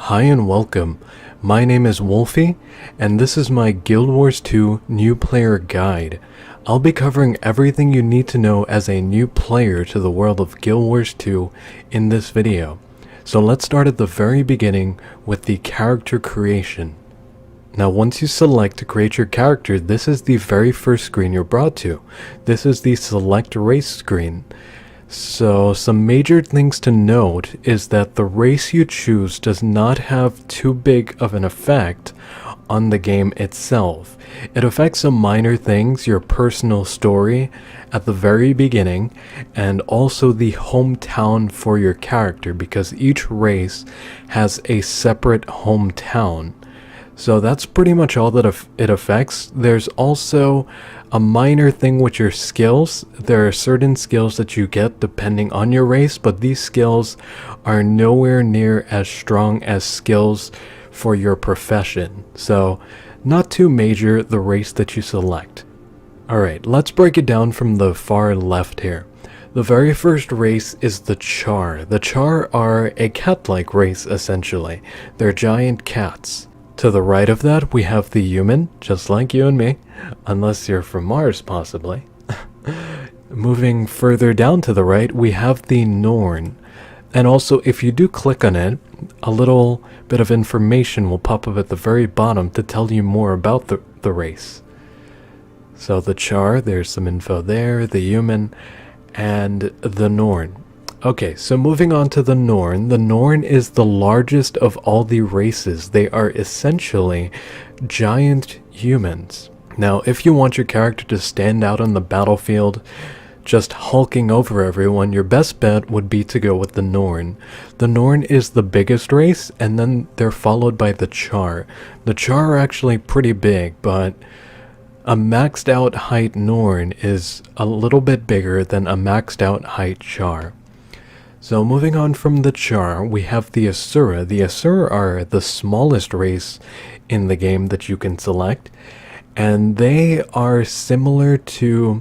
Hi and welcome. My name is Wolfie, and this is my Guild Wars 2 New Player Guide. I'll be covering everything you need to know as a new player to the world of Guild Wars 2 in this video. So let's start at the very beginning with the character creation. Now once you select to create your character, this is the very first screen you're brought to. This is the select race screen. So some major things to note is that the race you choose does not have too big of an effect on the game itself. It affects some minor things, your personal story at the very beginning, and also the hometown for your character, because each race has a separate hometown. So that's pretty much all that it affects. There's also a minor thing with your skills. There are certain skills that you get depending on your race, but these skills are nowhere near as strong as skills for your profession. So not too major the race that you select. Alright, let's break it down from the far left here. The very first race is the Char. The Char are a cat-like race essentially. They're giant cats. To the right of that, we have the human, just like you and me, unless you're from Mars, possibly. Moving further down to the right, we have the Norn. And also, if you do click on it, a little bit of information will pop up at the very bottom to tell you more about the race. So the Char, there's some info there, the human, and the Norn. Okay, so moving on to the Norn. The Norn is the largest of all the races. They are essentially giant humans. Now, if you want your character to stand out on the battlefield, just hulking over everyone, your best bet would be to go with the Norn. The Norn is the biggest race, and then they're followed by the Char. The Char are actually pretty big, but a maxed out height Norn is a little bit bigger than a maxed out height Char. So moving on from the Char, we have the Asura. The Asura are the smallest race in the game that you can select, and they are similar to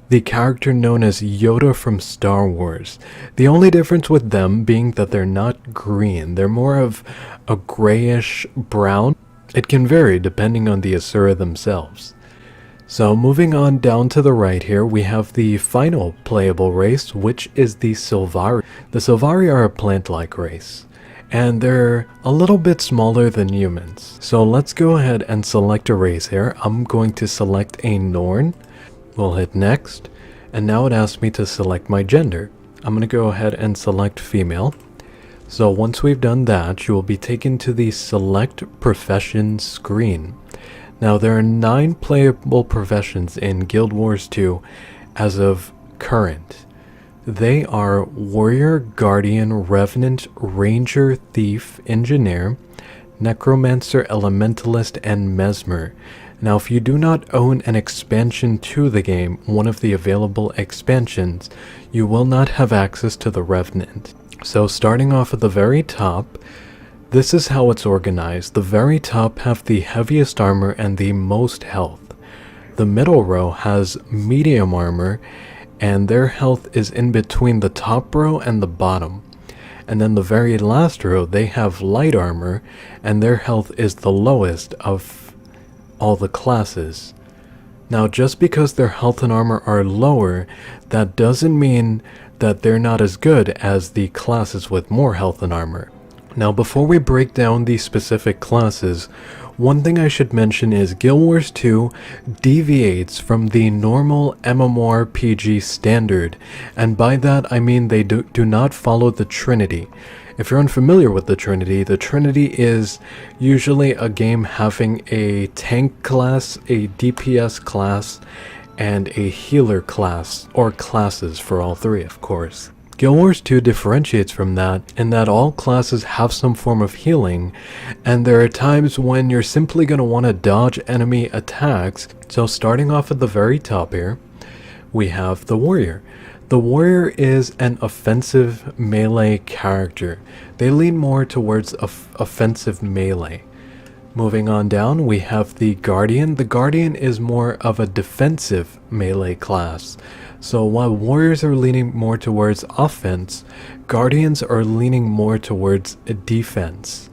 the character known as Yoda from Star Wars. The only difference with them being that they're not green. They're more of a grayish brown. It can vary depending on the Asura themselves. So moving on down to the right here, we have the final playable race, which is the Sylvari. The Sylvari are a plant-like race, and they're a little bit smaller than humans. So let's go ahead and select a race here. I'm going to select a Norn. We'll hit next, and now it asks me to select my gender. I'm going to go ahead and select female. So once we've done that, you will be taken to the Select Profession screen. Now, there are 9 playable professions in Guild Wars 2 as of current. They are Warrior, Guardian, Revenant, Ranger, Thief, Engineer, Necromancer, Elementalist, and Mesmer. Now, if you do not own an expansion to the game, one of the available expansions, you will not have access to the Revenant. So starting off at the very top, this is how it's organized. The very top have the heaviest armor and the most health. The middle row has medium armor, and their health is in between the top row and the bottom. And then the very last row, they have light armor, and their health is the lowest of all the classes. Now, just because their health and armor are lower, that doesn't mean that they're not as good as the classes with more health and armor. Now, before we break down the specific classes, one thing I should mention is Guild Wars 2 deviates from the normal MMORPG standard, and by that I mean they do not follow the Trinity. If you're unfamiliar with the Trinity is usually a game having a tank class, a DPS class, and a healer class, or classes for all three, of course. Guild Wars 2 differentiates from that in that all classes have some form of healing, and there are times when you're simply going to want to dodge enemy attacks. So starting off at the very top here, we have the Warrior. The Warrior is an offensive melee character. They lean more towards offensive melee. Moving on down, we have the Guardian. The Guardian is more of a defensive melee class. So while warriors are leaning more towards offense, guardians are leaning more towards defense.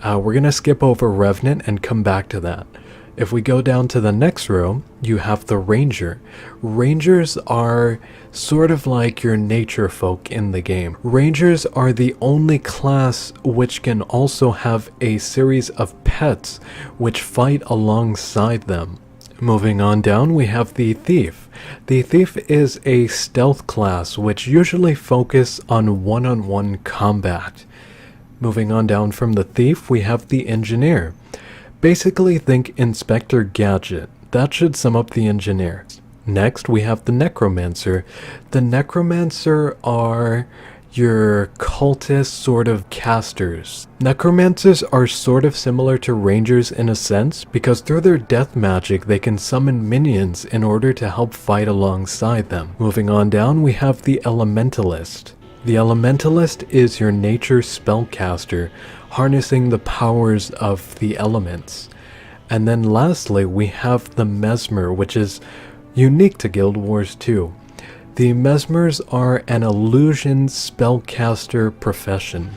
We're going to skip over Revenant and come back to that. If we go down to the next row, you have the Ranger. Rangers are sort of like your nature folk in the game. Rangers are the only class which can also have a series of pets which fight alongside them. Moving on down, we have the Thief. The Thief is a stealth class which usually focus on one-on-one combat. Moving on down from the Thief, we have the Engineer. Basically think Inspector Gadget. That should sum up the Engineer. Next, we have the Necromancer. The Necromancer are your cultist sort of casters. Necromancers are sort of similar to Rangers in a sense, because through their death magic they can summon minions in order to help fight alongside them. Moving on down, we have the Elementalist. The Elementalist is your nature spellcaster, harnessing the powers of the elements. And then lastly, we have the Mesmer, which is unique to Guild Wars 2. The Mesmers are an illusion spellcaster profession.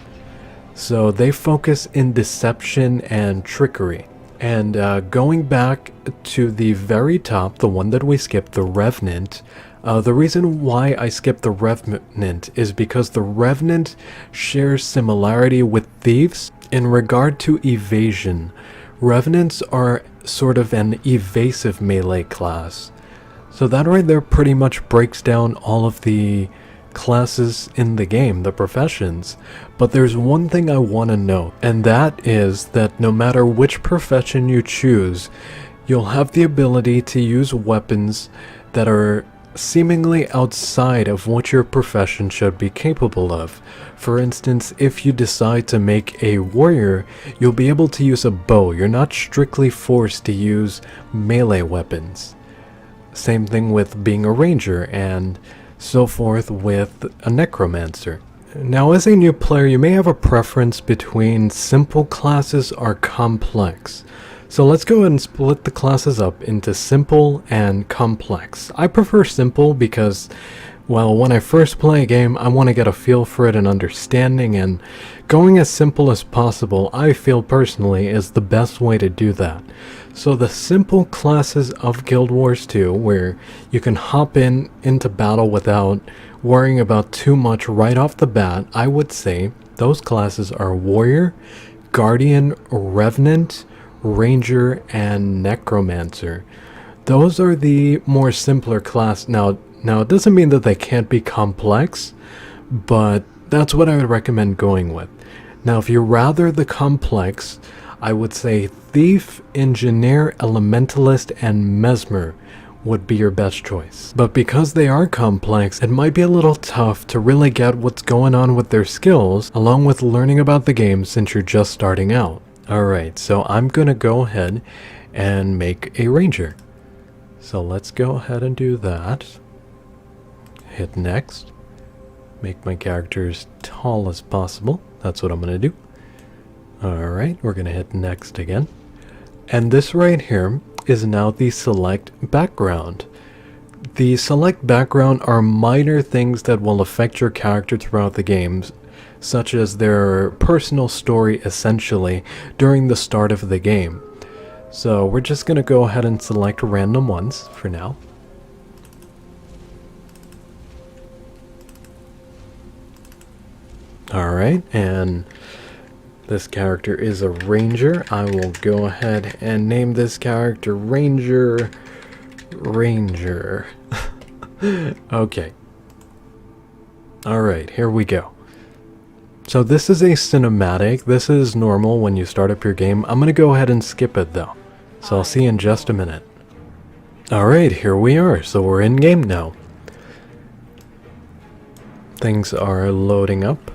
So they focus in deception and trickery. And going back to the very top, the one that we skipped, the Revenant, the reason why I skipped the Revenant is because the Revenant shares similarity with Thieves in regard to evasion. Revenants are sort of an evasive melee class. So that right there pretty much breaks down all of the classes in the game, the professions. But there's one thing I want to note, and that is that no matter which profession you choose, you'll have the ability to use weapons that are seemingly outside of what your profession should be capable of. For instance, if you decide to make a warrior, you'll be able to use a bow. You're not strictly forced to use melee weapons. Same thing with being a ranger and so forth with a necromancer. Now, as a new player, you may have a preference between simple classes or complex. So let's go ahead and split the classes up into simple and complex. I prefer simple because, well, when I first play a game, I want to get a feel for it and understanding, and going as simple as possible, I feel personally, is the best way to do that. So the simple classes of Guild Wars 2, where you can hop into battle without worrying about too much right off the bat, I would say those classes are Warrior, Guardian, Revenant, Ranger, and Necromancer. Those are the more simpler class. Now it doesn't mean that they can't be complex, but that's what I would recommend going with. Now, if you're rather the complex, I would say Thief, Engineer, Elementalist, and Mesmer would be your best choice. But because they are complex, it might be a little tough to really get what's going on with their skills, along with learning about the game since you're just starting out. Alright, so I'm gonna go ahead and make a ranger. So let's go ahead and do that. Hit next. Make my character as tall as possible. That's what I'm gonna do. Alright, we're gonna hit next again. And this right here is now the select background. The select background are minor things that will affect your character throughout the games, such as their personal story essentially during the start of the game. So we're just going to go ahead and select random ones for now. Alright, and this character is a ranger. I will go ahead and name this character Ranger. Okay. Alright, here we go. So this is a cinematic. This is normal when you start up your game. I'm going to go ahead and skip it though. So I'll see you in just a minute. Alright, here we are. So we're in game now. Things are loading up.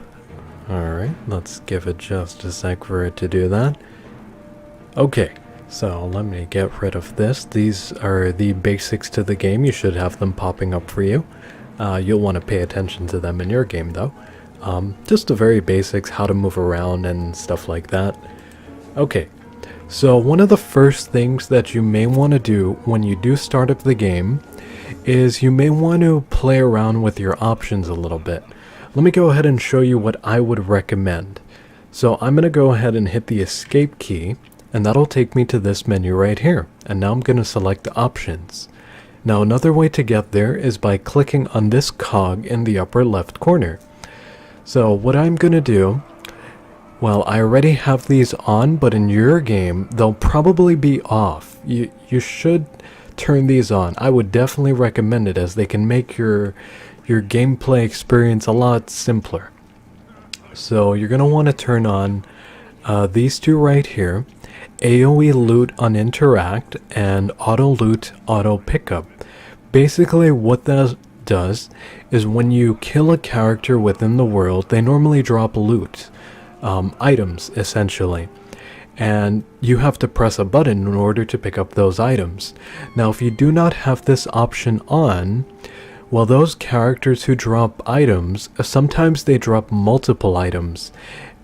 Alright, let's give it just a sec for it to do that. Okay, so let me get rid of this. These are the basics to the game. You should have them popping up for you. You'll want to pay attention to them in your game though. Just the very basics, how to move around and stuff like that. Okay, so one of the first things that you may want to do when you do start up the game is you may want to play around with your options a little bit. Let me go ahead and show you what I would recommend. So I'm going to go ahead and hit the escape key, and that'll take me to this menu right here. And now I'm going to select options. Now another way to get there is by clicking on this cog in the upper left corner. So what I'm going to do, well, I already have these on, but in your game, they'll probably be off. You should turn these on. I would definitely recommend it, as they can make your gameplay experience a lot simpler. So you're going to want to turn on these two right here, AoE loot on interact and auto loot auto pickup. Basically what that does is when you kill a character within the world, they normally drop loot, items essentially, and you have to press a button in order to pick up those items. Now if you do not have this option on, well, those characters who drop items, sometimes they drop multiple items.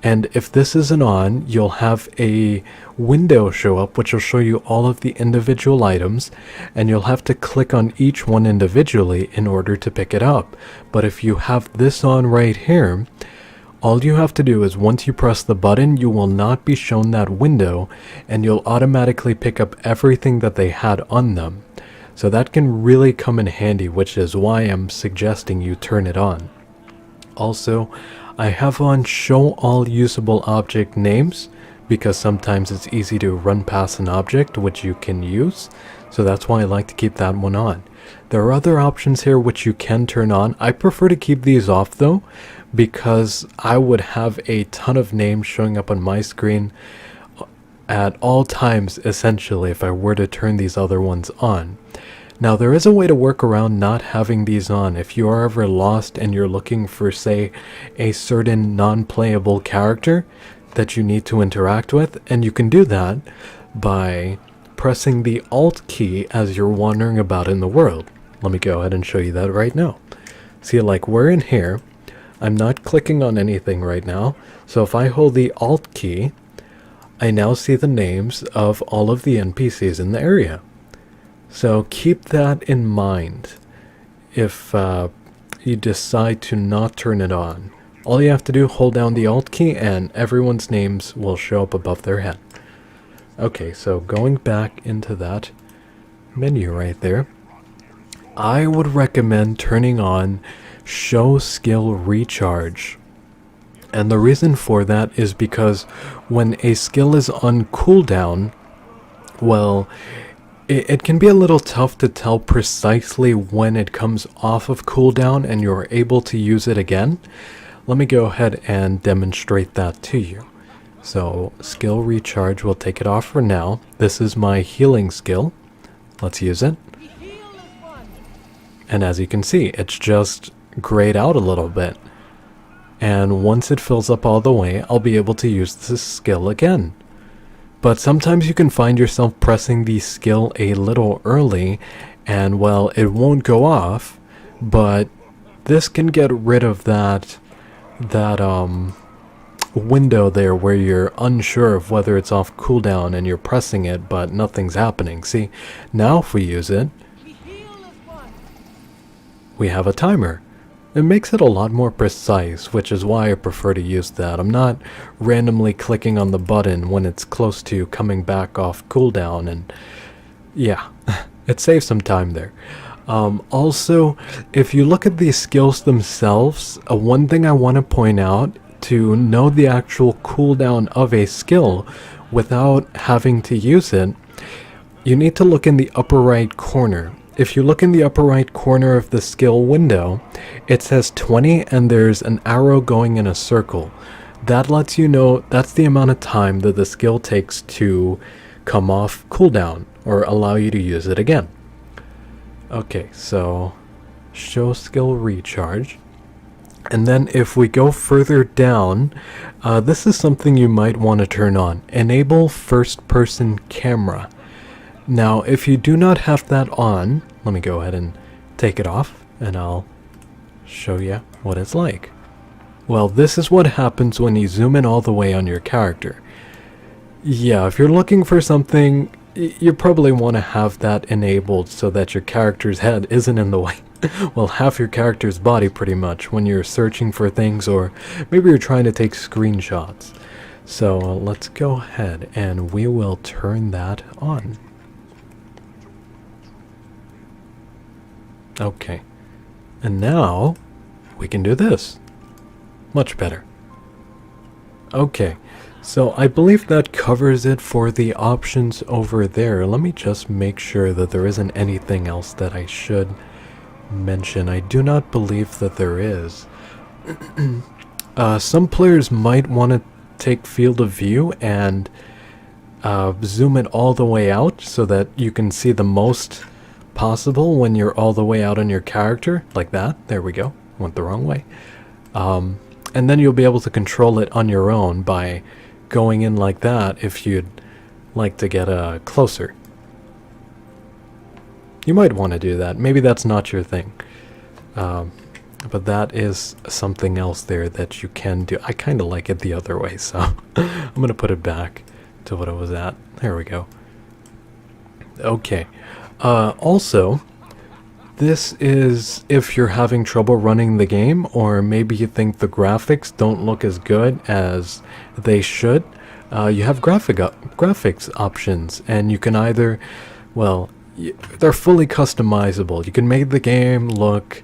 And if this isn't on, you'll have a window show up which will show you all of the individual items, and you'll have to click on each one individually in order to pick it up. But if you have this on right here, all you have to do is once you press the button, you will not be shown that window, and you'll automatically pick up everything that they had on them. So that can really come in handy, which is why I'm suggesting you turn it on. Also, I have on show all usable object names, because sometimes it's easy to run past an object which you can use, so that's why I like to keep that one on. There are other options here which you can turn on. I prefer to keep these off though, because I would have a ton of names showing up on my screen at all times essentially if I were to turn these other ones on. Now there is a way to work around not having these on. If you are ever lost and you're looking for, say, a certain non-playable character that you need to interact with, and you can do that by pressing the Alt key as you're wandering about in the world. Let me go ahead and show you that right now. See, like, we're in here. I'm not clicking on anything right now, so if I hold the Alt key, I now see the names of all of the NPCs in the area. So keep that in mind if you decide to not turn it on. All you have to do, hold down the Alt key and everyone's names will show up above their head. Okay, so going back into that menu right there, I would recommend turning on Show Skill Recharge. And the reason for that is because when a skill is on cooldown, well, it can be a little tough to tell precisely when it comes off of cooldown and you're able to use it again. Let me go ahead and demonstrate that to you. So, skill recharge, we'll take it off for now. This is my healing skill. Let's use it. And as you can see, it's just grayed out a little bit. And once it fills up all the way, I'll be able to use this skill again. But sometimes you can find yourself pressing the skill a little early, and well, it won't go off, but this can get rid of that window there where you're unsure of whether it's off cooldown and you're pressing it but nothing's happening. See, now if we use it, we have a timer. It makes it a lot more precise, which is why I prefer to use that. I'm not randomly clicking on the button when it's close to coming back off cooldown, and yeah, it saves some time there. Also, if you look at these skills themselves, one thing I want to point out, to know the actual cooldown of a skill without having to use it, you need to look in the upper right corner. If you look in the upper right corner of the skill window, it says 20 and there's an arrow going in a circle. That lets you know that's the amount of time that the skill takes to come off cooldown or allow you to use it again. Okay, so show skill recharge. And then if we go further down, this is something you might want to turn on. Enable first person camera. Now, if you do not have that on, let me go ahead and take it off, and I'll show you what it's like. Well, this is what happens when you zoom in all the way on your character. Yeah, if you're looking for something, you probably want to have that enabled so that your character's head isn't in the way. Well, half your character's body pretty much when you're searching for things, or maybe you're trying to take screenshots. So let's go ahead and we will turn that on. Okay. And now we can do this. Much better. Okay. So I believe that covers it for the options over there. Let me just make sure that there isn't anything else that I should mention. I do not believe that there is. Some players might want to take field of view and zoom it all the way out so that you can see the most possible when you're all the way out on your character, like that. There we go. Went the wrong way. And then you'll be able to control it on your own by going in like that if you'd like to get closer. You might want to do that. Maybe that's not your thing. But that is something else there that you can do. I kind of like it the other way, so I'm going to put it back to what it was at. There we go. Okay. Also, this is if you're having trouble running the game, or maybe you think the graphics don't look as good as they should. You have graphics options, and you can either, well, they're fully customizable. You can make the game look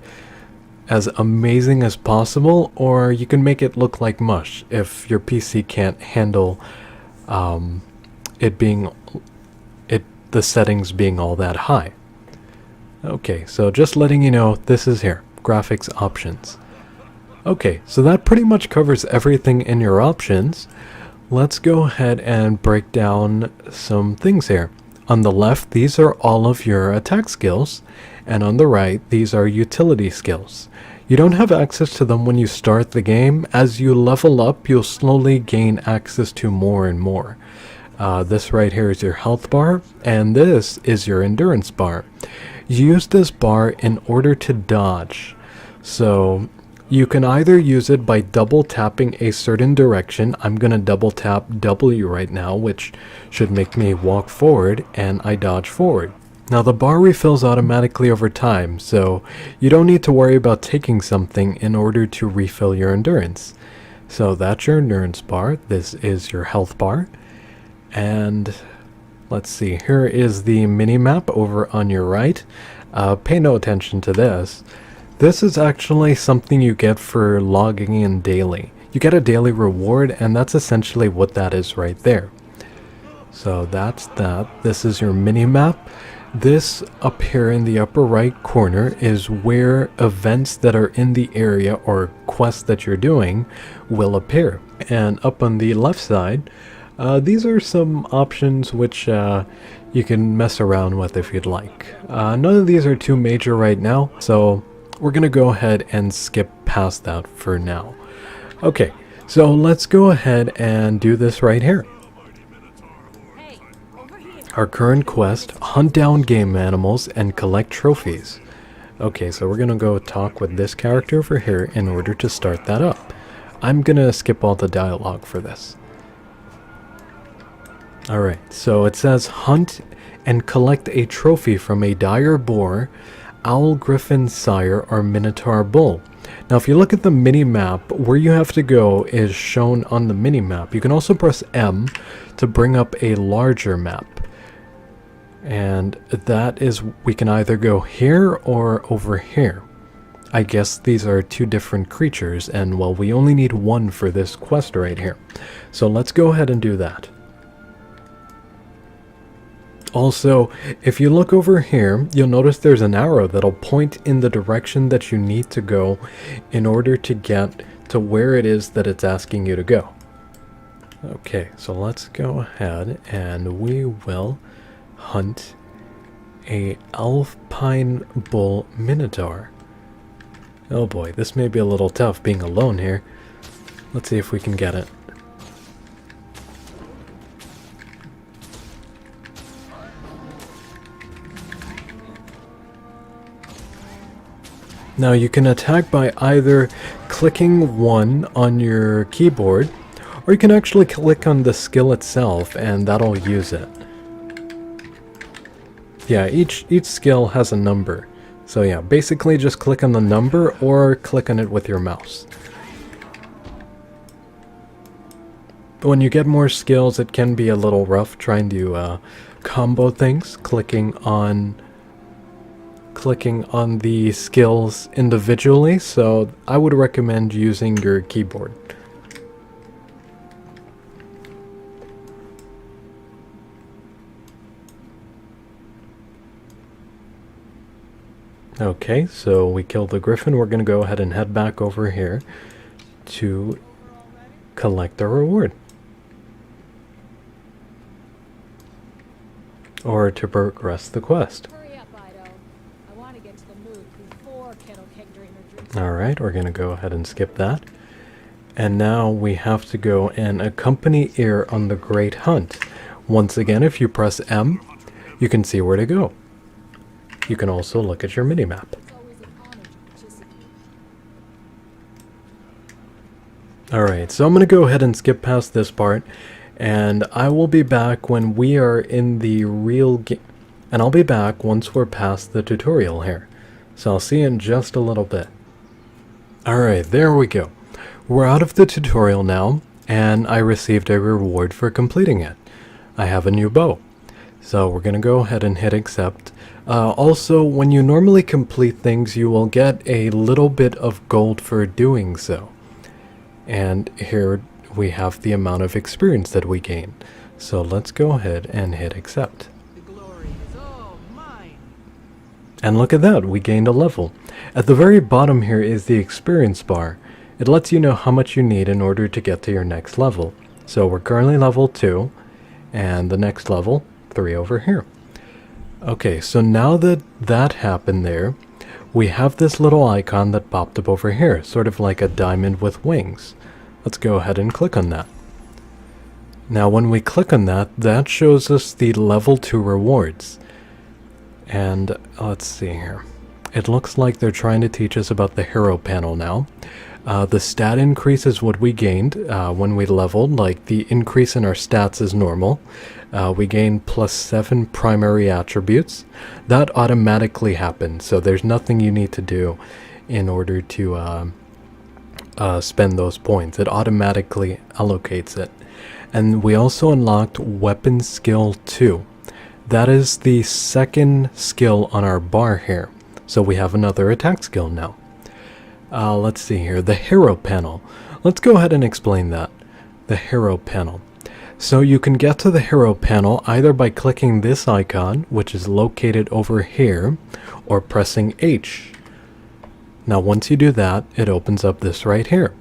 as amazing as possible, or you can make it look like mush if your PC can't handle the settings being all that high. Okay, so just letting you know, this is here, graphics options. Okay, so that pretty much covers everything in your options. Let's go ahead and break down some things here. On the left, these are all of your attack skills, and on the right, these are utility skills. You don't have access to them when you start the game. As you level up, you'll slowly gain access to more and more. This right here is your health bar, and this is your endurance bar. You use this bar in order to dodge. So you can either use it by double tapping a certain direction. I'm going to double tap W right now, which should make me walk forward, and I dodge forward. Now the bar refills automatically over time, so you don't need to worry about taking something in order to refill your endurance. So that's your endurance bar. This is your health bar. And let's see, here is the mini-map over on your right. Pay no attention to this. This is actually something you get for logging in daily. You get a daily reward, and that's essentially what that is right there. So that's that. This is your mini-map. This up here in the upper right corner is where events that are in the area or quests that you're doing will appear. And up on the left side, these are some options which you can mess around with if you'd like. None of these are too major right now, so we're going to go ahead and skip past that for now. Okay, so let's go ahead and do this right here. Our current quest, hunt down game animals and collect trophies. Okay, so we're going to go talk with this character over here in order to start that up. I'm going to skip all the dialogue for this. Alright, so it says hunt and collect a trophy from a dire boar, owl griffin sire, or minotaur bull. Now if you look at the mini-map, where you have to go is shown on the mini-map. You can also press M to bring up a larger map. And that is, we can either go here or over here. I guess these are two different creatures, and well, we only need one for this quest right here. So let's go ahead and do that. Also, if you look over here, you'll notice there's an arrow that'll point in the direction that you need to go in order to get to where it is that it's asking you to go. Okay, so let's go ahead and we will hunt a Alpine bull minotaur. Oh boy, this may be a little tough being alone here. Let's see if we can get it. Now you can attack by either clicking 1 on your keyboard, or you can actually click on the skill itself and that'll use it. Yeah, each skill has a number. So yeah, basically just click on the number or click on it with your mouse. when you get more skills, it can be a little rough trying to combo things, clicking on the skills individually, so I would recommend using your keyboard. Okay, so we killed the griffin. We're going to go ahead and head back over here to collect the reward. Or to progress the quest. Alright, we're going to go ahead and skip that. And now we have to go and accompany Ear on the Great Hunt. Once again, if you press M, you can see where to go. You can also look at your minimap. Alright, so I'm going to go ahead and skip past this part, and I will be back when we are in the real game. And I'll be back once we're past the tutorial here. So I'll see you in just a little bit. Alright, there we go. We're out of the tutorial now, and I received a reward for completing it. I have a new bow. So we're going to go ahead and hit accept. Also, when you normally complete things, you will get a little bit of gold for doing so. And here we have the amount of experience that we gain. So let's go ahead and hit accept. The glory is all mine. And look at that, we gained a level. At the very bottom here is the experience bar. It lets you know how much you need in order to get to your next level. So we're currently level 2, and the next level, 3 over here. Okay, so now that that happened there, we have this little icon that popped up over here, sort of like a diamond with wings. Let's go ahead and click on that. Now when we click on that, that shows us the level 2 rewards. And let's see here. It looks like they're trying to teach us about the hero panel now. The stat increase is what we gained when we leveled, like the increase in our stats is normal. We gained +7 primary attributes. That automatically happens, so there's nothing you need to do in order to spend those points. It automatically allocates it. And we also unlocked Weapon Skill 2. That is the second skill on our bar here. So we have another attack skill now. Let's see here, the hero panel. Let's go ahead and explain that. The hero panel. So you can get to the hero panel either by clicking this icon, which is located over here, or pressing H. Now once you do that, it opens up this right here.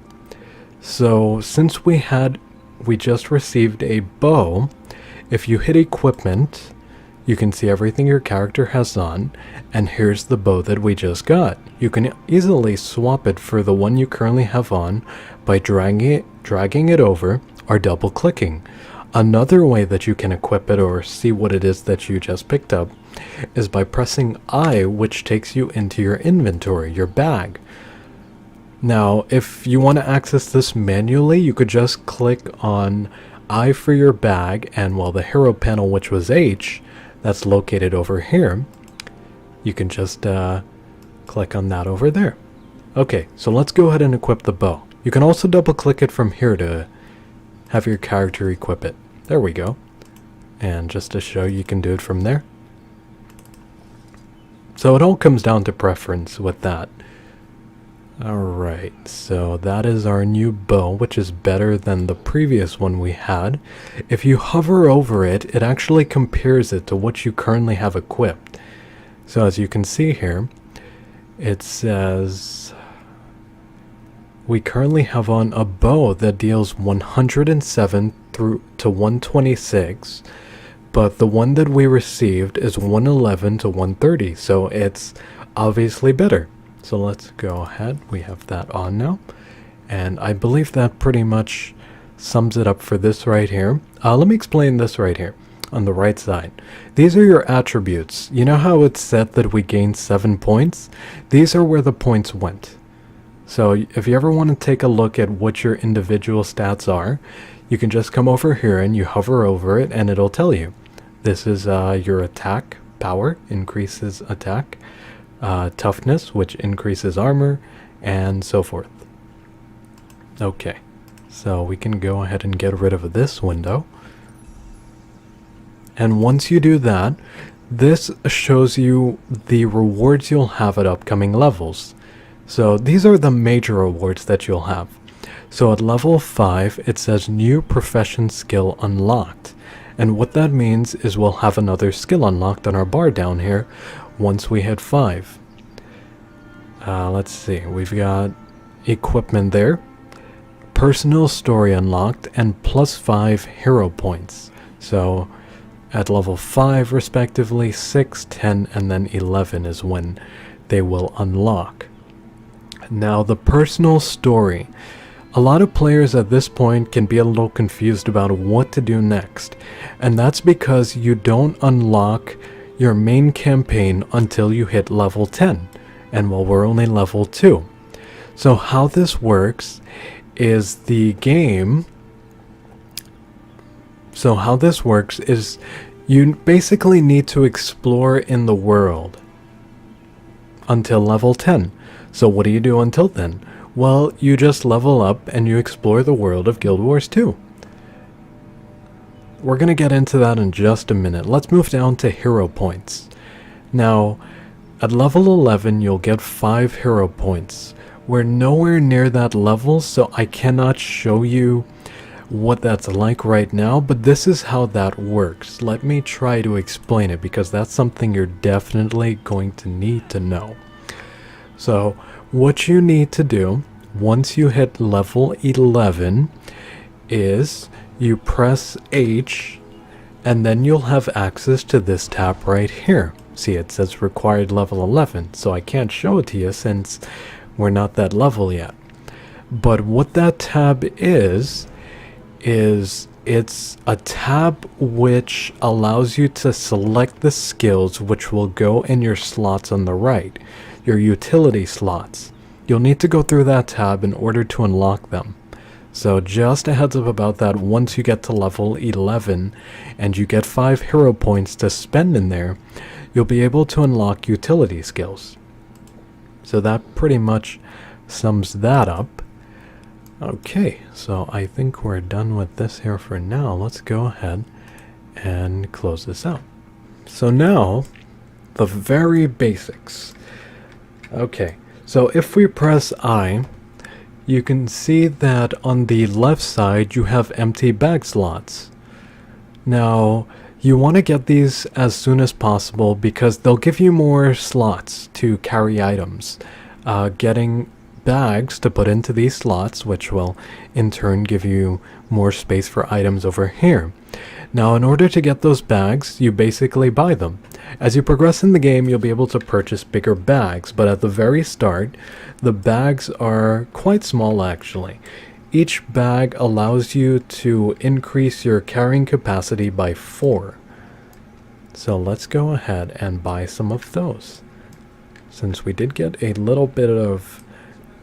So since we just received a bow, if you hit equipment, you can see everything your character has on, and here's the bow that we just got. You can easily swap it for the one you currently have on by dragging it over or double clicking. Another way that you can equip it or see what it is that you just picked up is by pressing I, which takes you into your inventory, your bag. Now, if you want to access this manually, you could just click on I for your bag, and well, the hero panel, which was H, that's located over here, you can just click on that over there. Okay, so let's go ahead and equip the bow. You can also double click it from here to have your character equip it. There we go. And just to show you can do it from there. So it all comes down to preference with that. Alright, so that is our new bow, which is better than the previous one we had. If you hover over it, it actually compares it to what you currently have equipped. So as you can see here, it says we currently have on a bow that deals 107 through to 126, but the one that we received is 111 to 130, so it's obviously better. So let's go ahead, we have that on now, and I believe that pretty much sums it up for this right here. Let me explain this right here on the right side. These are your attributes. You know how it's said that we gained 7 points? These are where the points went. So if you ever want to take a look at what your individual stats are, you can just come over here and you hover over it and it'll tell you. This is your attack power, increases attack, toughness, which increases armor, and so forth. Okay, So we can go ahead and get rid of this window. And once you do that, this shows you the rewards you'll have at upcoming levels. So these are the major rewards that you'll have. So at level 5, it says new profession skill unlocked. And what that means is we'll have another skill unlocked on our bar down here once we hit 5. Let's see, we've got equipment there. Personal story unlocked and plus 5 hero points. So at level 5 respectively, 6, 10, and then 11 is when they will unlock. Now the personal story. A lot of players at this point can be a little confused about what to do next. And that's because you don't unlock your main campaign until you hit level 10. And well, we're only level 2. So how this works is you basically need to explore in the world until level 10. So what do you do until then? Well, you just level up and you explore the world of Guild Wars 2. We're going to get into that in just a minute. Let's move down to hero points. Now, at level 11, you'll get 5 hero points. We're nowhere near that level, so I cannot show you what that's like right now, but this is how that works. Let me try to explain it, because that's something you're definitely going to need to know. So, what you need to do, once you hit level 11, is you press H, and then you'll have access to this tab right here. See, it says required level 11, so I can't show it to you since we're not that level yet. But what that tab is it's a tab which allows you to select the skills which will go in your slots on the right, your utility slots. You'll need to go through that tab in order to unlock them. So just a heads up about that. Once you get to level 11 and you get 5 hero points to spend in there, you'll be able to unlock utility skills. So that pretty much sums that up. Okay, so I think we're done with this here for now. Let's go ahead and close this out. So now, the very basics. Okay, so if we press I, you can see that on the left side you have empty bag slots. Now, you want to get these as soon as possible because they'll give you more slots to carry items. Getting bags to put into these slots, which will in turn give you more space for items over here. Now, in order to get those bags, you basically buy them. As you progress in the game, you'll be able to purchase bigger bags, but at the very start, the bags are quite small actually. Each bag allows you to increase your carrying capacity by 4. So let's go ahead and buy some of those, since we did get a little bit of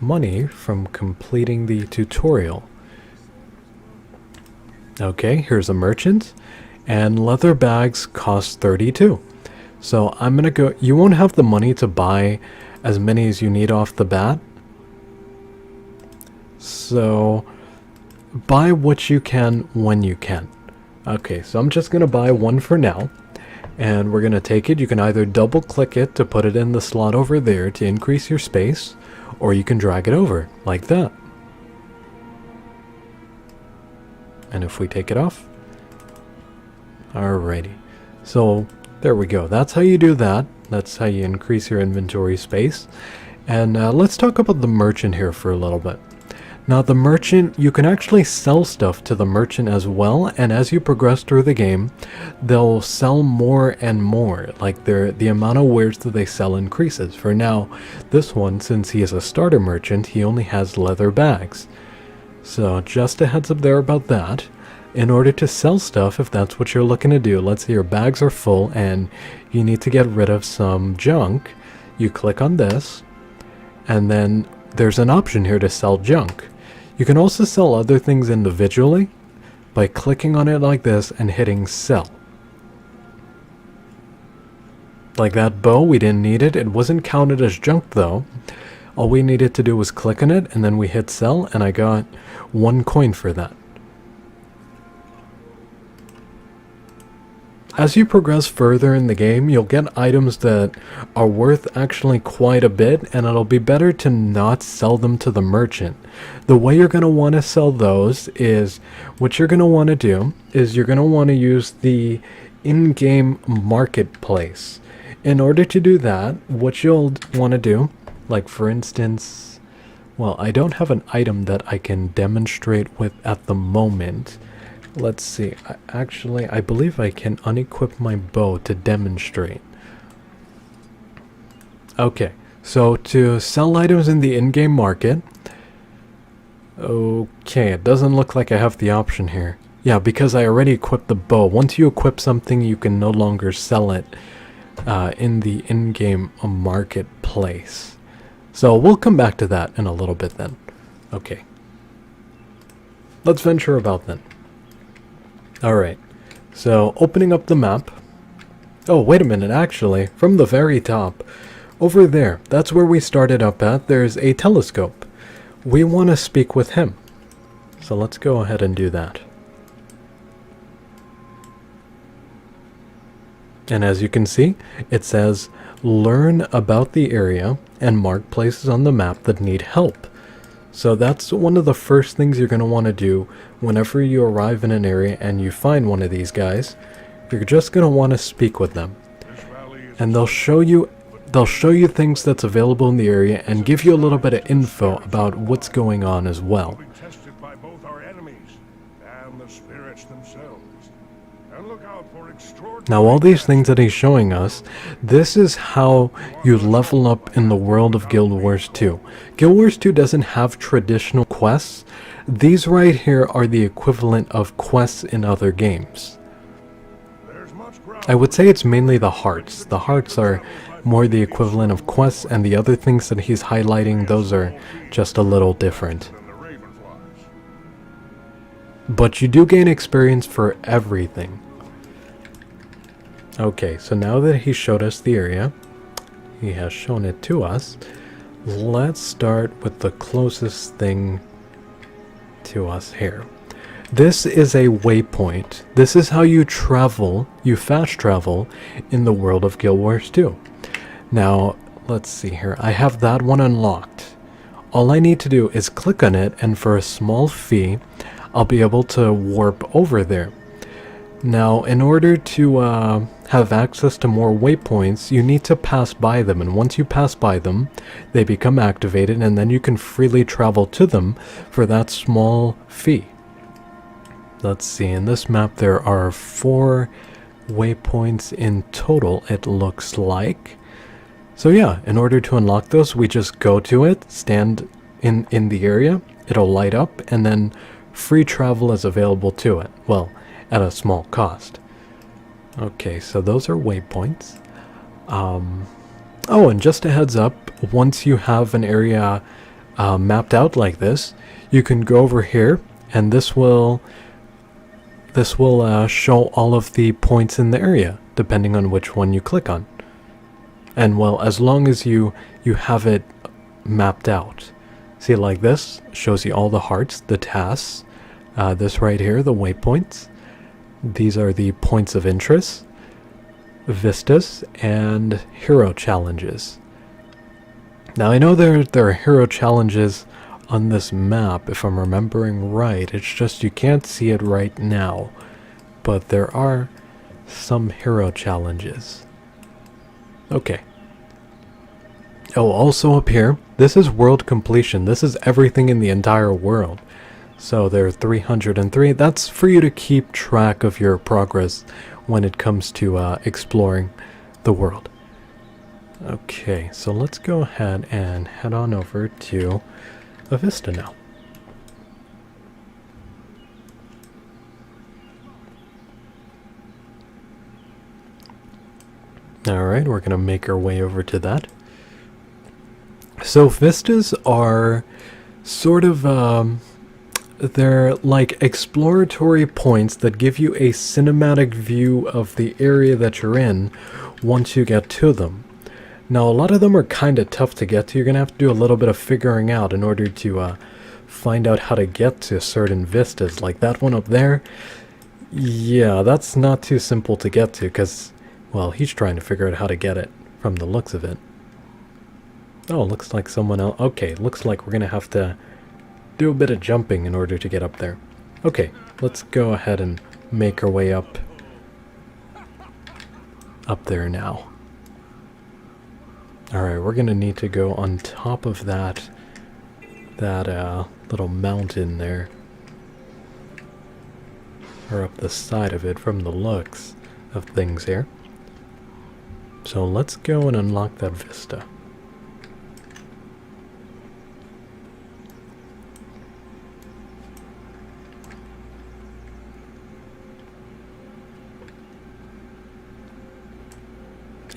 money from completing the tutorial. Okay, here's a merchant, and leather bags cost 32. So I'm gonna go, you won't have the money to buy as many as you need off the bat. So buy what you can when you can. Okay, so I'm just gonna buy one for now, and we're gonna take it. You can either double click it to put it in the slot over there to increase your space, or you can drag it over like that. And if we take it off, alrighty. So there we go. That's how you do that. That's how you increase your inventory space. And let's talk about the merchant here for a little bit. Now the merchant, you can actually sell stuff to the merchant as well, and as you progress through the game, they'll sell more and more. Like the amount of wares that they sell increases. For now, this one, since he is a starter merchant, he only has leather bags. So just a heads up there about that. In order to sell stuff, if that's what you're looking to do, let's say your bags are full and you need to get rid of some junk, you click on this, and then there's an option here to sell junk. You can also sell other things individually by clicking on it like this and hitting sell. Like that bow, we didn't need it. It wasn't counted as junk though. All we needed to do was click on it, and then we hit sell, and I got 1 coin for that. As you progress further in the game, you'll get items that are worth actually quite a bit, and it'll be better to not sell them to the merchant. The way you're going to want to sell those is, what you're going to want to do is you're going to want to use the in-game marketplace. In order to do that, what you'll want to do, like for instance, well, I don't have an item that I can demonstrate with at the moment. Let's see, I believe I can unequip my bow to demonstrate. Okay, so to sell items in the in-game market, okay, it doesn't look like I have the option here. Yeah, because I already equipped the bow. Once you equip something, you can no longer sell it in the in-game marketplace. So we'll come back to that in a little bit then. Okay. Let's venture about then. Alright, so opening up the map. Oh, wait a minute, actually, from the very top, over there, that's where we started up at, there's a telescope. We want to speak with him. So let's go ahead and do that. And as you can see, it says, learn about the area and mark places on the map that need help. So that's one of the first things you're going to want to do whenever you arrive in an area and you find one of these guys. You're just going to want to speak with them. And they'll show you things that's available in the area and give you a little bit of info about what's going on as well. Now all these things that he's showing us, this is how you level up in the world of Guild Wars 2. Guild Wars 2 doesn't have traditional quests. These right here are the equivalent of quests in other games. I would say it's mainly the hearts. The hearts are more the equivalent of quests, and the other things that he's highlighting, those are just a little different. But you do gain experience for everything. Okay, so now that he showed us the area, he has shown it to us, let's start with the closest thing to us here. This is a waypoint. This is how you travel, you fast travel in the world of Guild Wars 2. Now, let's see here. I have that one unlocked. All I need to do is click on it, and for a small fee, I'll be able to warp over there. Now, in order to have access to more waypoints, you need to pass by them, and once you pass by them, they become activated, and then you can freely travel to them for that small fee. Let's see, in this map there are 4 waypoints in total, it looks like. So yeah, in order to unlock those, we just go to it, stand in the area, it'll light up, and then free travel is available to it. Well, at a small cost. Okay, so those are waypoints. Oh, and just a heads up, once you have an area mapped out like this, you can go over here, and this will show all of the points in the area, depending on which one you click on. And well, as long as you have it mapped out. See, like this shows you all the hearts, the tasks. This right here, the waypoints. These are the points of interest, vistas, and hero challenges. Now I know there are hero challenges on this map, if I'm remembering right. It's just you can't see it right now. But there are some hero challenges. Okay. Oh, also up here, this is world completion. This is everything in the entire world. So there are 303. That's for you to keep track of your progress when it comes to exploring the world. Okay, so let's go ahead and head on over to a vista now. Alright, we're going to make our way over to that. So vistas are sort of, they're like exploratory points that give you a cinematic view of the area that you're in once you get to them. Now, a lot of them are kind of tough to get to. You're going to have to do a little bit of figuring out in order to find out how to get to certain vistas. Like that one up there. Yeah, that's not too simple to get to because, well, he's trying to figure out how to get it from the looks of it. Oh, looks like someone else. Okay, looks like we're going to have to do a bit of jumping in order to get up there. Okay, let's go ahead and make our way up there now. Alright, we're gonna need to go on top of that little mountain there. Or up the side of it from the looks of things here. So let's go and unlock that vista.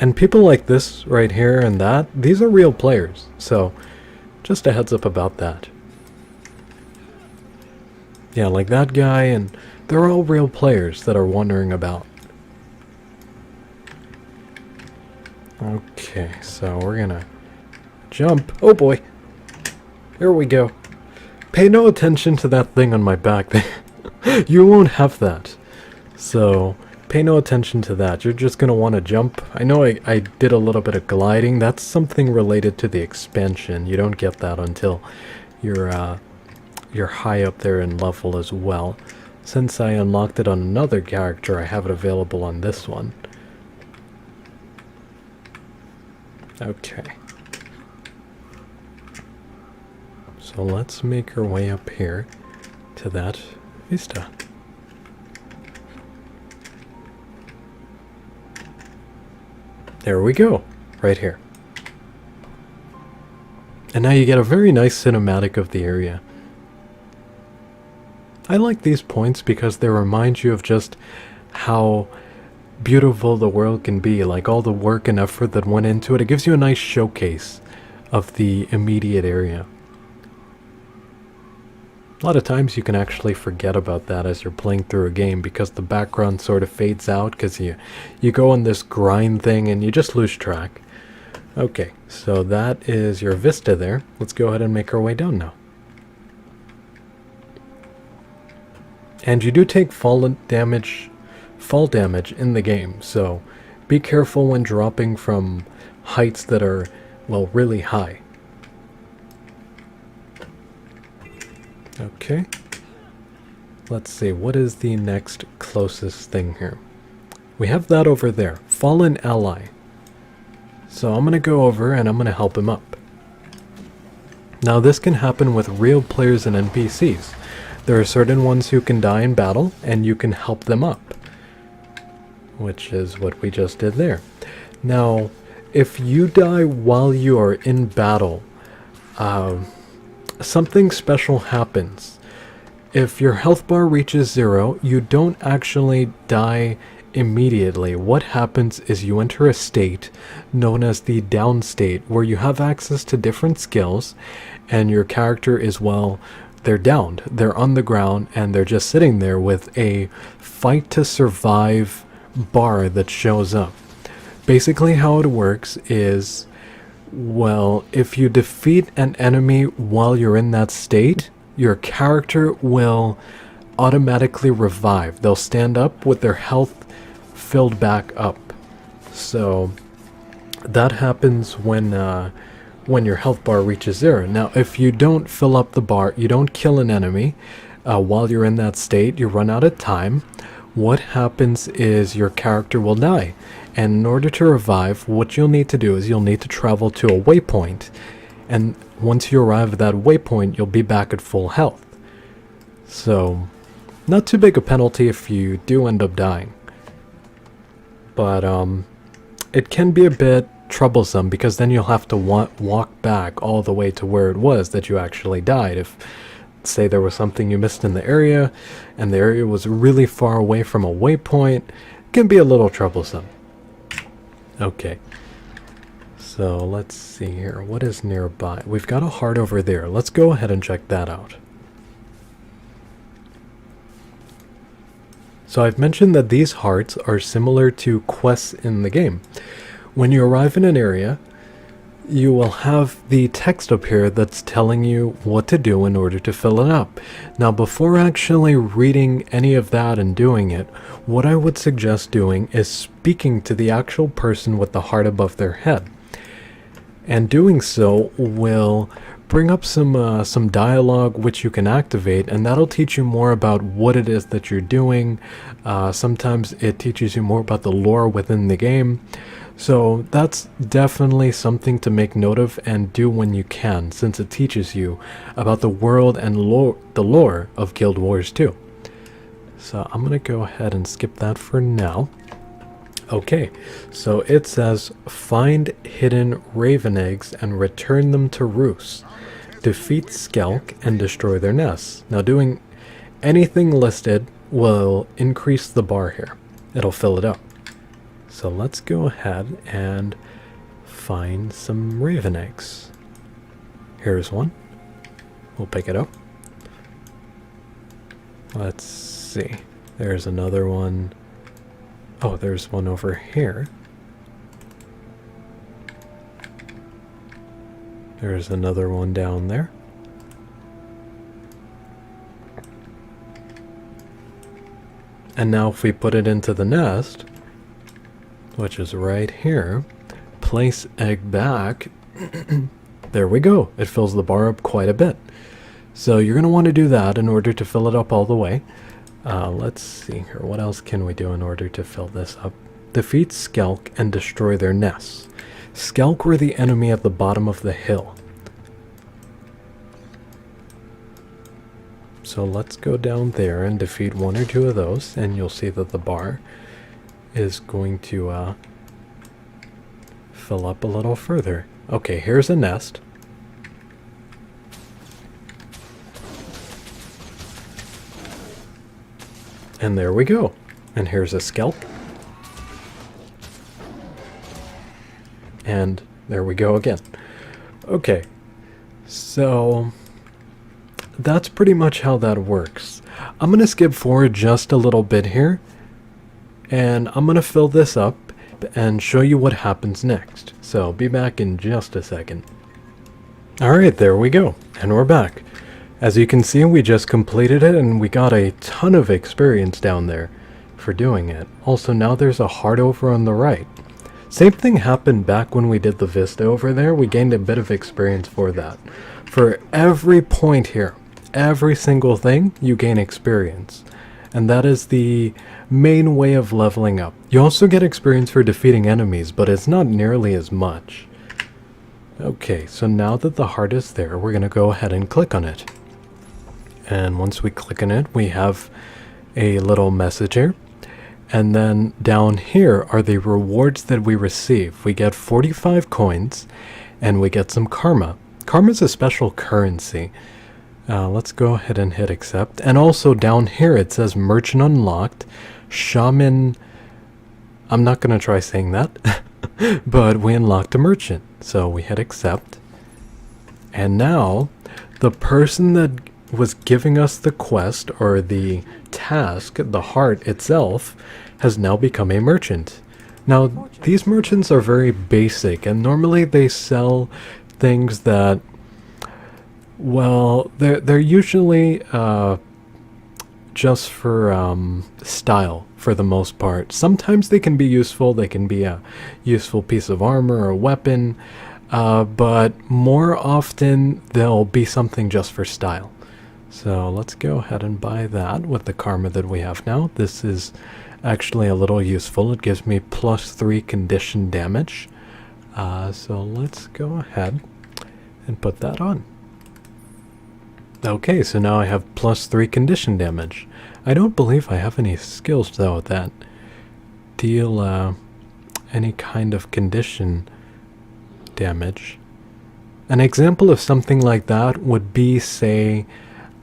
And people like this right here and that, these are real players. So, just a heads up about that. Yeah, like that guy, and they're all real players that are wondering about. Okay, so we're gonna jump. Oh boy. Here we go. Pay no attention to that thing on my back. You won't have that. So, pay no attention to that. You're just going to want to jump. I know I did a little bit of gliding. That's something related to the expansion. You don't get that until you're high up there in level as well. Since I unlocked it on another character, I have it available on this one. Okay. So let's make our way up here to that vista. There we go, right here. And now you get a very nice cinematic of the area. I like these points because they remind you of just how beautiful the world can be, like all the work and effort that went into it. It gives you a nice showcase of the immediate area. A lot of times you can actually forget about that as you're playing through a game because the background sort of fades out because you go on this grind thing and you just lose track. Okay, so that is your vista there. Let's go ahead and make our way down now. And you do take fall damage in the game, so be careful when dropping from heights that are, well, really high. Okay, let's see, what is the next closest thing here? We have that over there, Fallen Ally. So I'm going to go over and I'm going to help him up. Now this can happen with real players and NPCs. There are certain ones who can die in battle and you can help them up, which is what we just did there. Now, if you die while you are in battle, something special happens. If your health bar reaches 0, you don't actually die immediately. What happens is you enter a state known as the down state, where you have access to different skills, and your character is, well, they're downed. They're on the ground, and they're just sitting there with a fight to survive bar that shows up. Basically how it works is, well, if you defeat an enemy while you're in that state, your character will automatically revive. They'll stand up with their health filled back up. So that happens when your health bar reaches 0. Now, if you don't fill up the bar, you don't kill an enemy while you're in that state, you run out of time. What happens is your character will die. And in order to revive, what you'll need to do is you'll need to travel to a waypoint. And once you arrive at that waypoint, you'll be back at full health. So, not too big a penalty if you do end up dying. But it can be a bit troublesome because then you'll have to walk back all the way to where it was that you actually died. If, say, there was something you missed in the area, and the area was really far away from a waypoint, it can be a little troublesome. Okay, so let's see here. What is nearby? We've got a heart over there. Let's go ahead and check that out. So I've mentioned that these hearts are similar to quests in the game. When you arrive in an area, you will have the text up here that's telling you what to do in order to fill it up. Now, before actually reading any of that and doing it, what I would suggest doing is speaking to the actual person with the heart above their head. And doing so will bring up some dialogue which you can activate, and that'll teach you more about what it is that you're doing. Sometimes it teaches you more about the lore within the game. So that's definitely something to make note of and do when you can, since it teaches you about the world and the lore of Guild Wars 2. So I'm going to go ahead and skip that for now. Okay, so it says, find hidden raven eggs and return them to roost. Defeat Skelk and destroy their nests. Now, doing anything listed will increase the bar here. It'll fill it up. So let's go ahead and find some raven eggs. Here's one. We'll pick it up. Let's see. There's another one. Oh, there's one over here. There's another one down there. And now if we put it into the nest, which is right here, place egg back, there we go. It fills the bar up quite a bit. So you're going to want to do that in order to fill it up all the way. Let's see here. What else can we do in order to fill this up? Defeat Skelk and destroy their nests. Skelk were the enemy at the bottom of the hill. So let's go down there and defeat one or two of those, and you'll see that the bar is going to fill up a little further. Okay, here's a nest. And there we go. And here's a Skelk. And there we go again. Okay, so that's pretty much how that works. I'm going to skip forward just a little bit here, and I'm going to fill this up and show you what happens next. So I'll be back in just a second. Alright, there we go. And we're back. As you can see, we just completed it and we got a ton of experience down there for doing it. Also, now there's a heart over on the right. Same thing happened back when we did the Vista over there. We gained a bit of experience for that. For every point here, every single thing, you gain experience. And that is the main way of leveling up. You also get experience for defeating enemies, but it's not nearly as much. Okay, so now that the heart is there, we're going to go ahead and click on it. And once we click on it, we have a little message here. And then down here are the rewards that we receive. We get 45 coins, and we get some karma. Karma is a special currency. Let's go ahead and hit accept. And also down here it says merchant unlocked, shaman. I'm not going to try saying that, but we unlocked a merchant. So we hit accept. And now the person that was giving us the quest or the task, the heart itself, has now become a merchant. Now these merchants are very basic, and normally they sell things that, well, they're usually just for style for the most part. Sometimes they can be useful. They can be a useful piece of armor or a weapon, but more often they'll be something just for style. So let's go ahead and buy that with the karma that we have now. This is actually a little useful. It gives me +3 condition damage. So let's go ahead and put that on. Okay, so now I have +3 condition damage. I don't believe I have any skills though that deal any kind of condition damage. An example of something like that would be, say,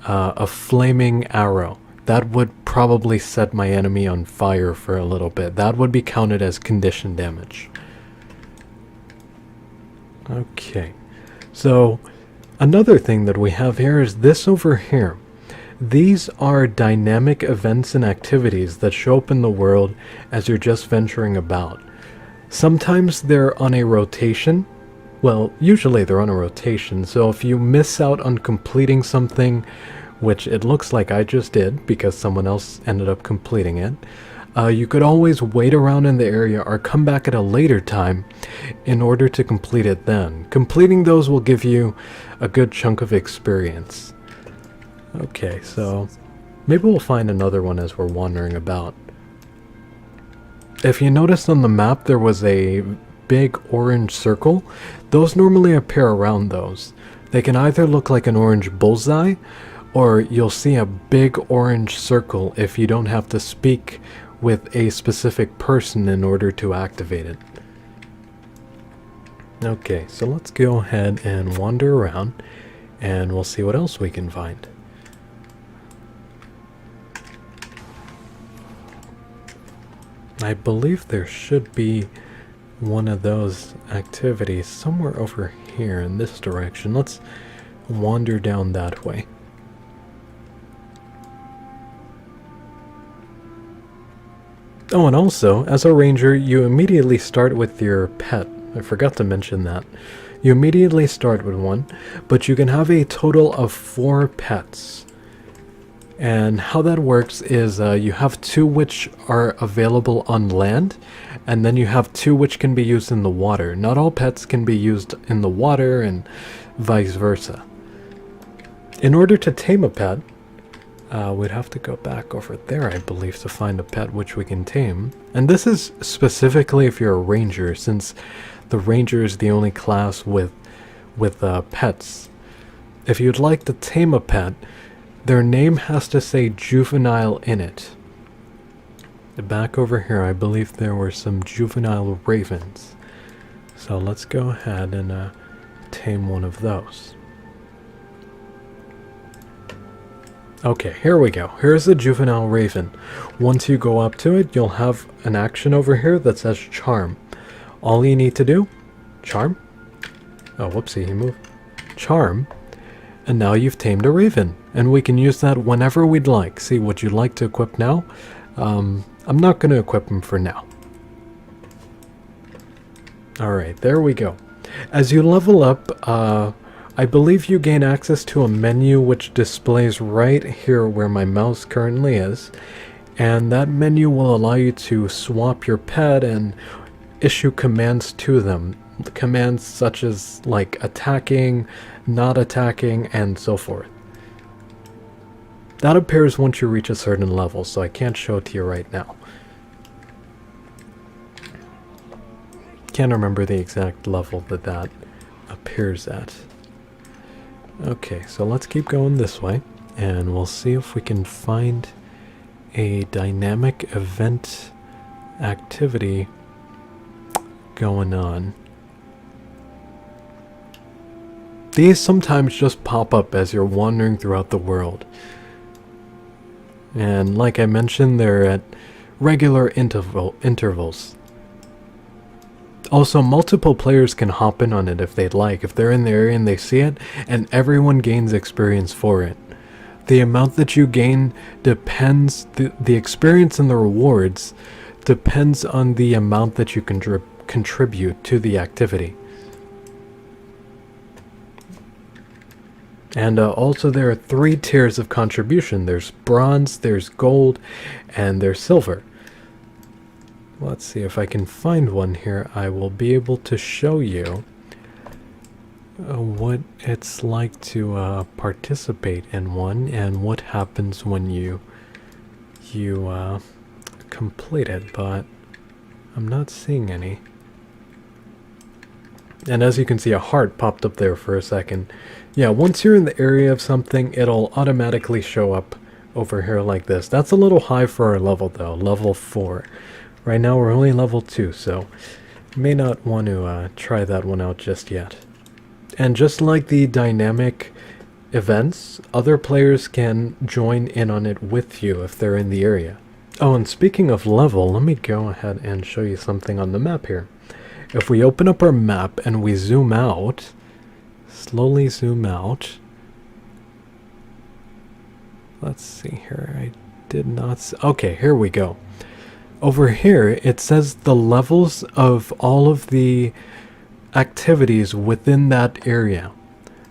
a flaming arrow. That would probably set my enemy on fire for a little bit. That would be counted as condition damage. Okay, so another thing that we have here is this over here. These are dynamic events and activities that show up in the world as you're just venturing about. Sometimes they're on a rotation, Well, usually they're on a rotation, so if you miss out on completing something, which it looks like I just did because someone else ended up completing it, you could always wait around in the area or come back at a later time in order to complete it then. Completing those will give you a good chunk of experience. Okay, so maybe we'll find another one as we're wandering about. If you noticed on the map there was a big orange circle, those normally appear around those. They can either look like an orange bullseye, or you'll see a big orange circle if you don't have to speak with a specific person in order to activate it. Okay, so let's go ahead and wander around and we'll see what else we can find. I believe there should be one of those activities somewhere over here in this direction. Let's wander down that way. Oh, and also, as a ranger, you immediately start with your pet. I forgot to mention that. You immediately start with one, but you can have a total of 4 pets. And how that works is you have 2 which are available on land, and then you have 2 which can be used in the water. Not all pets can be used in the water, and vice versa. In order to tame a pet, we'd have to go back over there, I believe, to find a pet which we can tame. And this is specifically if you're a ranger, since the ranger is the only class with pets. If you'd like to tame a pet, their name has to say juvenile in it. Back over here, I believe there were some juvenile ravens. So let's go ahead and tame one of those. Okay, here we go. Here's the juvenile raven. Once you go up to it, you'll have an action over here that says charm. All you need to do, charm. Oh, whoopsie, he moved. Charm. And now you've tamed a raven. And we can use that whenever we'd like. See, would you like to equip now? I'm not going to equip him for now. Alright, there we go. As you level up, I believe you gain access to a menu which displays right here where my mouse currently is. And that menu will allow you to swap your pet and issue commands to them. Commands such as like attacking, not attacking, and so forth. That appears once you reach a certain level, so I can't show it to you right now. Can't remember the exact level that appears at. Okay, so let's keep going this way, and we'll see if we can find a dynamic event activity going on. These sometimes just pop up as you're wandering throughout the world. And like I mentioned, they're at regular intervals. Also, multiple players can hop in on it if they'd like, if they're in the area and they see it, and everyone gains experience for it. The amount that you gain depends, the experience and the rewards depends on the amount that you can contribute to the activity. And also there are 3 tiers of contribution. There's bronze, there's gold, and there's silver. Let's see if I can find one here. I will be able to show you what it's like to participate in one and what happens when you complete it, but I'm not seeing any. And as you can see, a heart popped up there for a second. Yeah, once you're in the area of something, it'll automatically show up over here like this. That's a little high for our level though, level 4. Right now we're only level 2, so you may not want to try that one out just yet. And just like the dynamic events, other players can join in on it with you if they're in the area. Oh, and speaking of level, let me go ahead and show you something on the map here. If we open up our map and we zoom out, slowly zoom out. Let's see here. I did not... Okay, here we go. Over here, it says the levels of all of the activities within that area.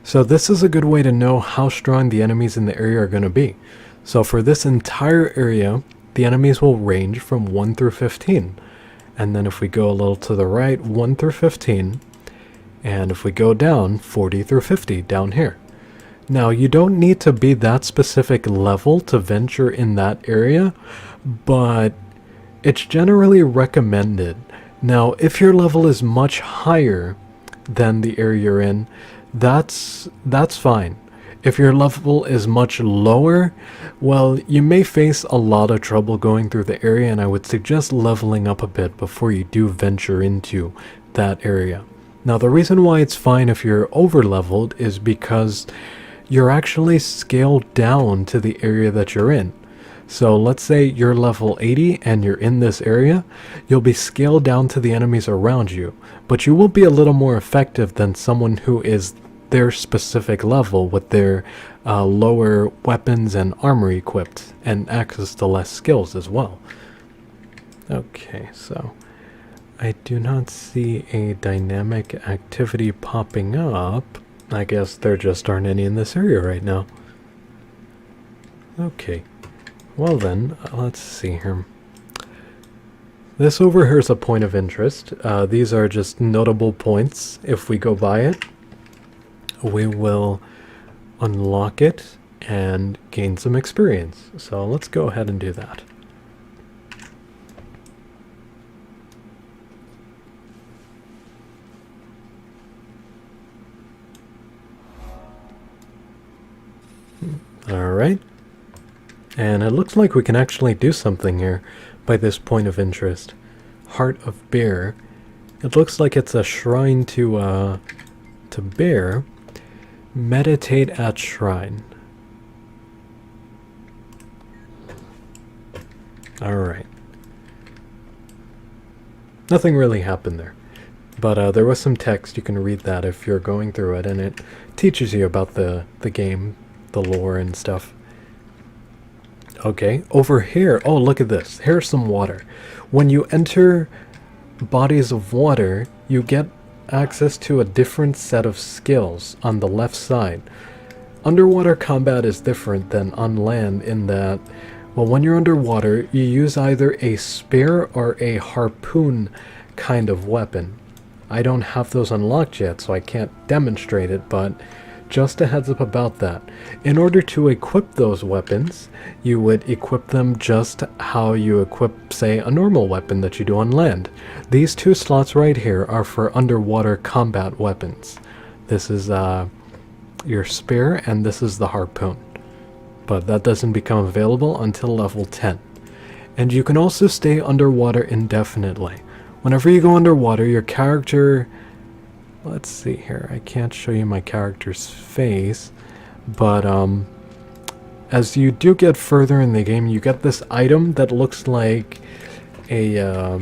So this is a good way to know how strong the enemies in the area are going to be. So for this entire area, the enemies will range from 1 through 15. And then if we go a little to the right, 1 through 15. And if we go down, 40 through 50 down here. Now, you don't need to be that specific level to venture in that area, but it's generally recommended. Now, if your level is much higher than the area you're in, that's fine. If your level is much lower, well, you may face a lot of trouble going through the area, and I would suggest leveling up a bit before you do venture into that area. Now, the reason why it's fine if you're over-leveled is because you're actually scaled down to the area that you're in. So let's say you're level 80 and you're in this area, you'll be scaled down to the enemies around you, but you will be a little more effective than someone who is their specific level with their lower weapons and armor equipped and access to less skills as well. Okay, so I do not see a dynamic activity popping up. I guess there just aren't any in this area right now. Okay, well then, let's see here. This over here is a point of interest. These are just notable points. If we go by it, we will unlock it and gain some experience. So let's go ahead and do that. Alright. And it looks like we can actually do something here by this point of interest. Heart of Bear. It looks like it's a shrine to Bear. Meditate at shrine. Alright. Nothing really happened there. But there was some text. You can read that if you're going through it, and it teaches you about the game, the lore and stuff. Okay, over here, oh look at this, here's some water. When you enter bodies of water, you get access to a different set of skills on the left side. Underwater combat is different than on land in that, well, when you're underwater, you use either a spear or a harpoon kind of weapon. I don't have those unlocked yet, so I can't demonstrate it, but just a heads up about that. In order to equip those weapons, you would equip them just how you equip, say, a normal weapon that you do on land. These two slots right here are for underwater combat weapons. This is your spear, and this is the harpoon. But that doesn't become available until level 10. And you can also stay underwater indefinitely. Whenever you go underwater, your character... Let's see here, I can't show you my character's face, but as you do get further in the game, you get this item that looks like a,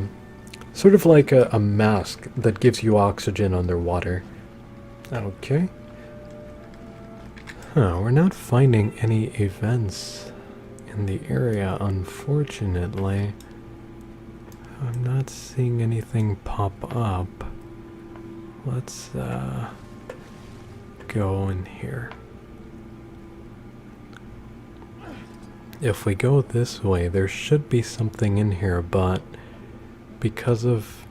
sort of like a mask that gives you oxygen underwater. Okay. Huh, we're not finding any events in the area, unfortunately. I'm not seeing anything pop up. Let's go in here. If we go this way, there should be something in here, but because of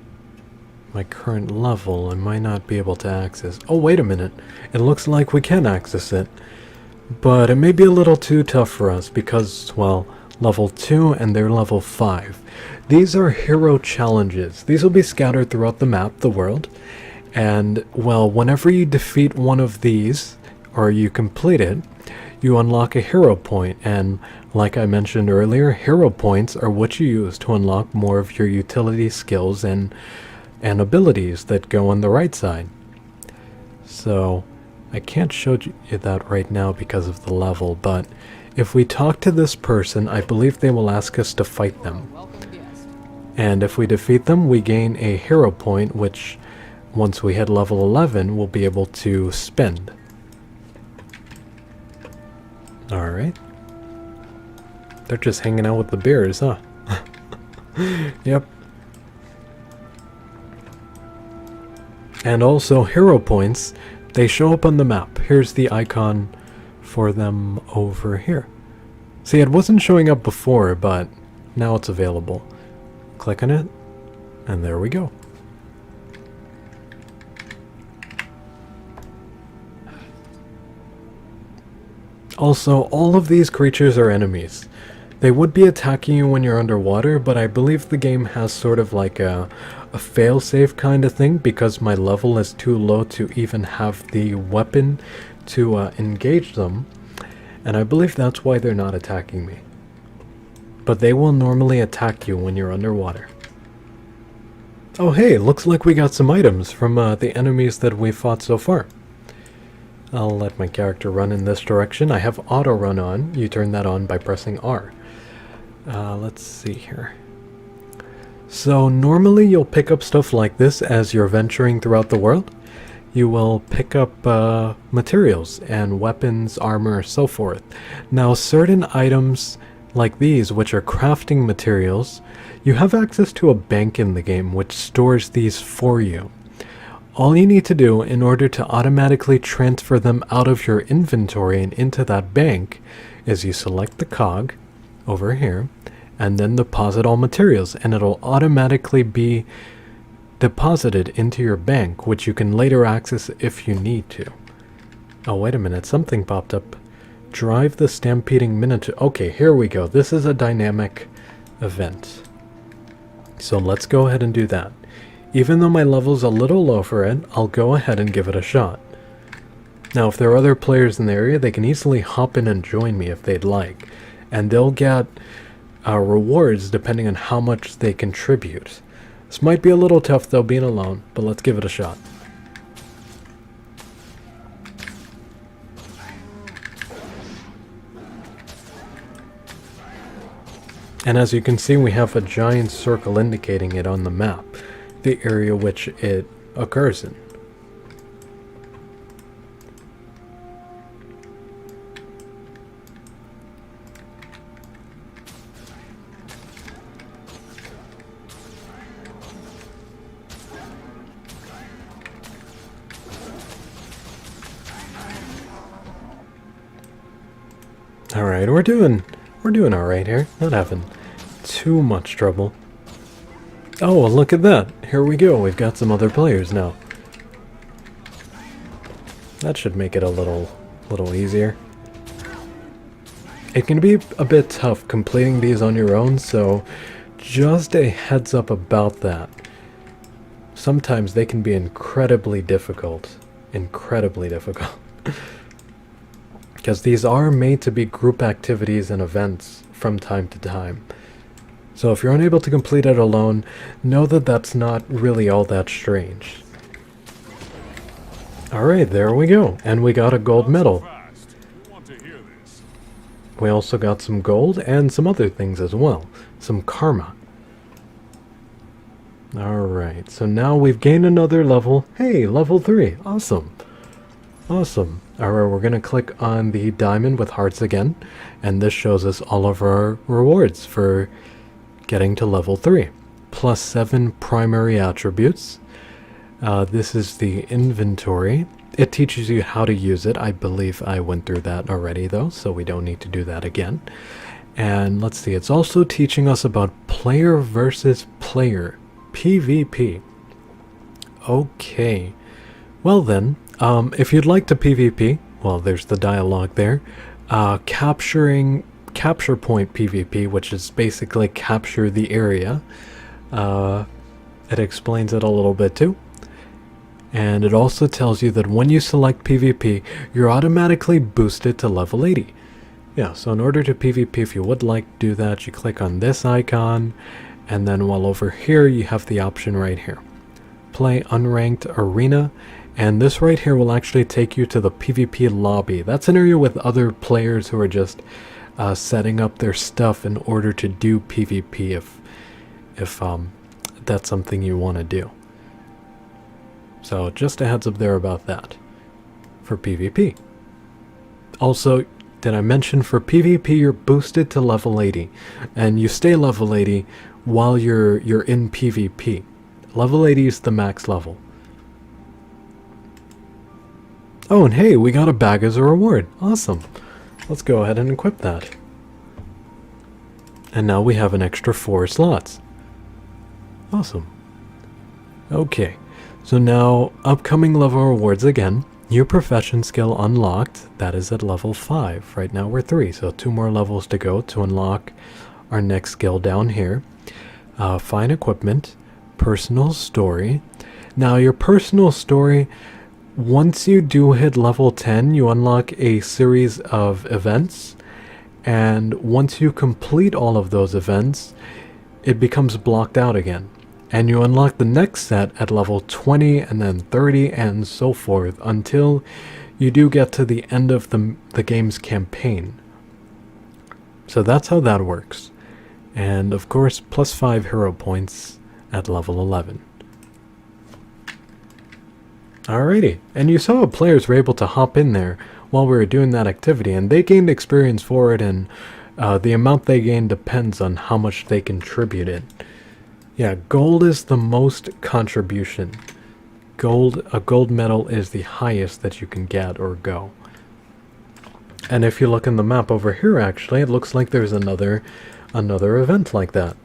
my current level, I might not be able to access. Oh, wait a minute. It looks like we can access it. But it may be a little too tough for us because, well, level 2 and they're level 5. These are hero challenges. These will be scattered throughout the map, the world. And, well, whenever you defeat one of these, or you complete it, you unlock a hero point. And, like I mentioned earlier, hero points are what you use to unlock more of your utility skills and abilities that go on the right side. So, I can't show you that right now because of the level, but if we talk to this person, I believe they will ask us to fight them. And if we defeat them, we gain a hero point, which... once we hit level 11, we'll be able to spend. Alright. They're just hanging out with the bears, huh? Yep. And also hero points, they show up on the map. Here's the icon for them over here. See, it wasn't showing up before, but now it's available. Click on it, and there we go. Also, all of these creatures are enemies. They would be attacking you when you're underwater, but I believe the game has sort of like a fail-safe kind of thing, because my level is too low to even have the weapon to engage them, and I believe that's why they're not attacking me. But they will normally attack you when you're underwater. Oh hey, looks like we got some items from the enemies that we fought so far. I'll let my character run in this direction. I have auto run on. You turn that on by pressing R. Let's see here. So normally you'll pick up stuff like this as you're venturing throughout the world. You will pick up materials and weapons, armor, so forth. Now certain items like these, which are crafting materials, you have access to a bank in the game which stores these for you. All you need to do in order to automatically transfer them out of your inventory and into that bank is you select the cog over here and then deposit all materials, and it'll automatically be deposited into your bank, which you can later access if you need to. Oh, wait a minute, something popped up. Drive the stampeding Minotaur. Okay, here we go. This is a dynamic event. So let's go ahead and do that. Even though my level's a little low for it, I'll go ahead and give it a shot. Now, if there are other players in the area, they can easily hop in and join me if they'd like. And they'll get rewards depending on how much they contribute. This might be a little tough though, being alone, but let's give it a shot. And as you can see, we have a giant circle indicating it on the map, the area which it occurs in. Alright, we're doing alright here. Not having too much trouble. Oh, well, look at that. Here we go. We've got some other players now. That should make it a little easier. It can be a bit tough completing these on your own, so just a heads up about that. Sometimes they can be incredibly difficult. Incredibly difficult. Because these are made to be group activities and events from time to time. So if you're unable to complete it alone, know that that's not really all that strange. Alright, there we go. And we got a gold medal. We also got some gold and some other things as well. Some karma. Alright, so now we've gained another level. Hey, level 3. Awesome. Awesome. Alright, we're going to click on the diamond with hearts again, and this shows us all of our rewards for getting to level 3. Plus 7 primary attributes. This is the inventory. It teaches you how to use it. I believe I went through that already though, so we don't need to do that again. And let's see, it's also teaching us about player versus player, PvP. Okay. Well then, if you'd like to PvP, well, there's the dialogue there. Capture point PvP, which is basically capture the area. It explains it a little bit too. And it also tells you that when you select PvP, you're automatically boosted to level 80. Yeah, so in order to PvP, if you would like to do that, you click on this icon, and then while over here, you have the option right here. Play Unranked Arena. And this right here will actually take you to the PvP lobby. That's an area with other players who are just setting up their stuff in order to do PvP if that's something you want to do. So just a heads up there about that for PvP. Also, did I mention for PvP you're boosted to level 80, and you stay level 80 while you're in PvP. Level 80 is the max level. Oh, and hey, we got a bag as a reward. Awesome. Let's go ahead and equip that. And now we have an extra 4 slots. Awesome. Okay, so now upcoming level rewards again. New profession skill unlocked. That is at level 5. Right now we're 3, so 2 more levels to go to unlock our next skill down here. Fine equipment. Personal story. Now your personal story, once you do hit level 10, you unlock a series of events. And once you complete all of those events, it becomes blocked out again. And you unlock the next set at level 20 and then 30 and so forth until you do get to the end of the game's campaign. So that's how that works. And of course, plus 5 hero points at level 11. Alrighty, and you saw players were able to hop in there while we were doing that activity, and they gained experience for it, and the amount they gain depends on how much they contributed. Yeah, gold is the most contribution. A gold medal is the highest that you can get or go. And if you look in the map over here, actually, it looks like there's another event like that.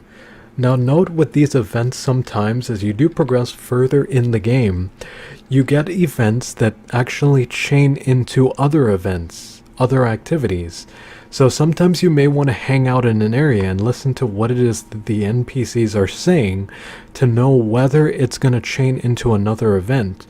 Now note with these events sometimes as you do progress further in the game, you get events that actually chain into other events, other activities. So sometimes you may want to hang out in an area and listen to what it is that the NPCs are saying to know whether it's going to chain into another event.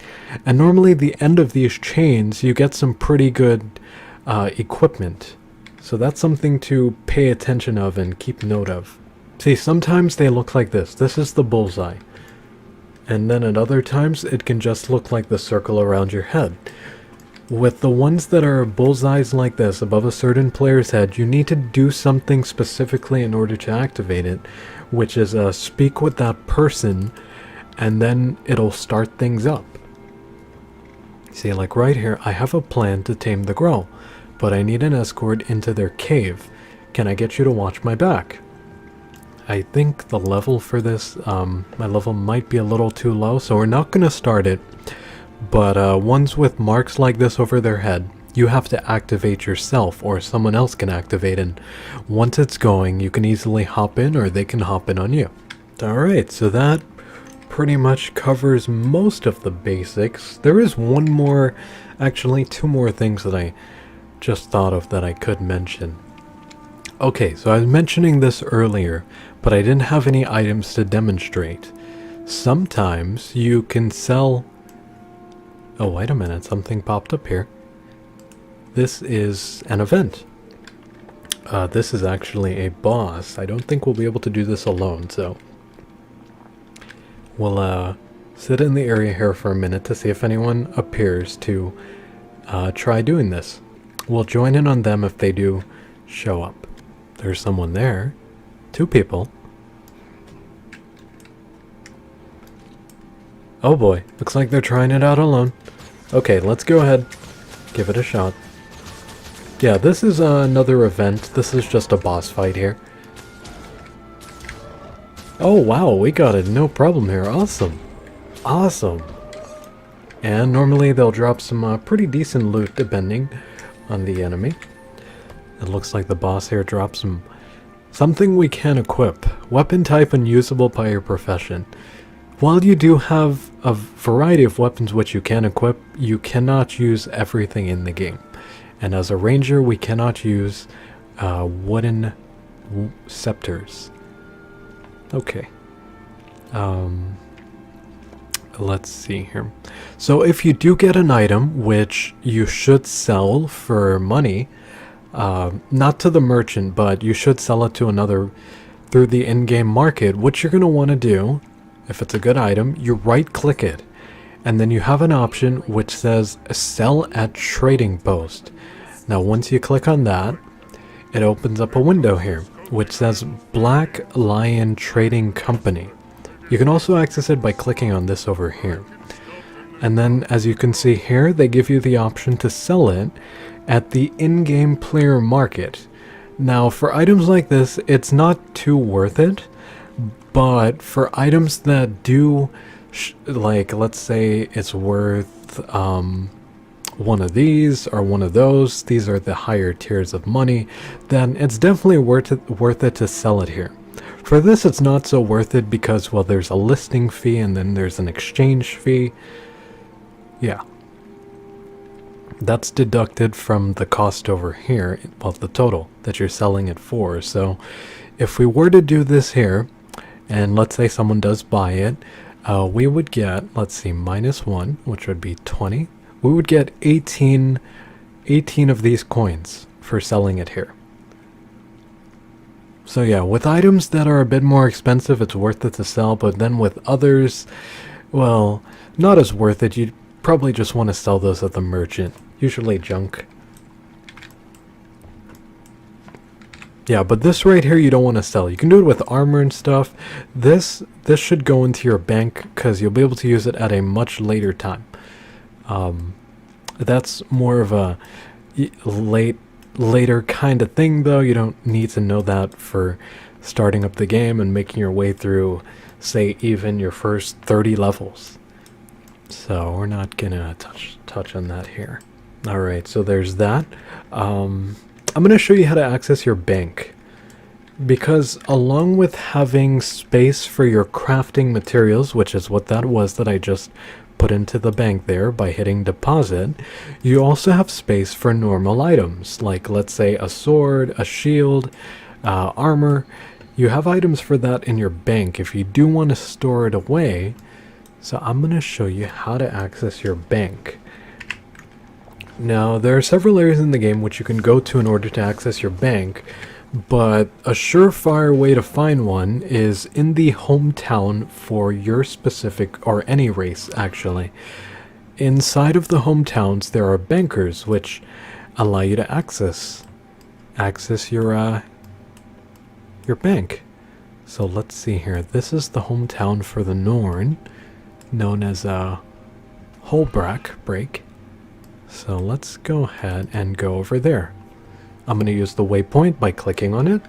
And normally the end of these chains you get some pretty good equipment. So that's something to pay attention of and keep note of. See, sometimes they look like this. This is the bullseye. And then at other times, it can just look like the circle around your head. With the ones that are bullseyes like this above a certain player's head, you need to do something specifically in order to activate it, which is speak with that person, and then it'll start things up. See, like right here, I have a plan to tame the Growl, but I need an escort into their cave. Can I get you to watch my back? I think the level for this, my level might be a little too low, so we're not going to start it. But ones with marks like this over their head, you have to activate yourself, or someone else can activate, and once it's going, you can easily hop in, or they can hop in on you. Alright, so that pretty much covers most of the basics. There is one more, actually 2 more things that I just thought of that I could mention. Okay, so I was mentioning this earlier, but I didn't have any items to demonstrate. Sometimes you can sell... Oh, wait a minute, something popped up here. This is an event. This is actually a boss. I don't think we'll be able to do this alone, so... We'll sit in the area here for a minute to see if anyone appears to try doing this. We'll join in on them if they do show up. There's someone there. 2 people. Oh boy, looks like they're trying it out alone. Okay, let's go ahead. Give it a shot. Yeah, this is another event. This is just a boss fight here. Oh wow, we got it. No problem here. Awesome. Awesome. And normally they'll drop some pretty decent loot depending on the enemy. It looks like the boss here drops something we can equip. Weapon type unusable by your profession. While you do have a variety of weapons which you can equip, you cannot use everything in the game. And as a ranger, we cannot use wooden scepters. Okay. Let's see here. So if you do get an item which you should sell for money, not to the merchant, but you should sell it to another through the in-game market, what you're going to want to do, if it's a good item, you right-click it, and then you have an option which says Sell at Trading Post. Now once you click on that, it opens up a window here, which says Black Lion Trading Company. You can also access it by clicking on this over here. And then as you can see here, they give you the option to sell it at the in-game player market. Now for items like this, it's not too worth it, but for items that do, like let's say it's worth one of these or one of those, these are the higher tiers of money, then it's definitely worth it to sell it here. For this, it's not so worth it because, well, there's a listing fee and then there's an exchange fee. Yeah. That's deducted from the cost over here, well, the total that you're selling it for. So if we were to do this here, and let's say someone does buy it, we would get, let's see, -1, which would be 20. We would get 18 of these coins for selling it here. So yeah, with items that are a bit more expensive, it's worth it to sell, but then with others, well, not as worth it. You'd probably just want to sell those at the merchant, usually junk. Yeah, but this right here you don't want to sell. You can do it with armor and stuff. This should go into your bank because you'll be able to use it at a much later time. That's more of a later kind of thing, though. You don't need to know that for starting up the game and making your way through, say, even your first 30 levels. So we're not gonna touch on that here. All right, so there's that. I'm going to show you how to access your bank, because along with having space for your crafting materials, which is what that was that I just put into the bank there by hitting deposit, you also have space for normal items, like let's say a sword, a shield, armor. You have items for that in your bank if you do want to store it away. So I'm going to show you how to access your bank. Now, there are several areas in the game which you can go to in order to access your bank, but a surefire way to find one is in the hometown for your specific, or any race actually. Inside of the hometowns there are bankers which allow you to access your bank. So let's see here. This is the hometown for the Norn, known as Holbrack Break. So let's go ahead and go over there. I'm going to use the waypoint by clicking on it.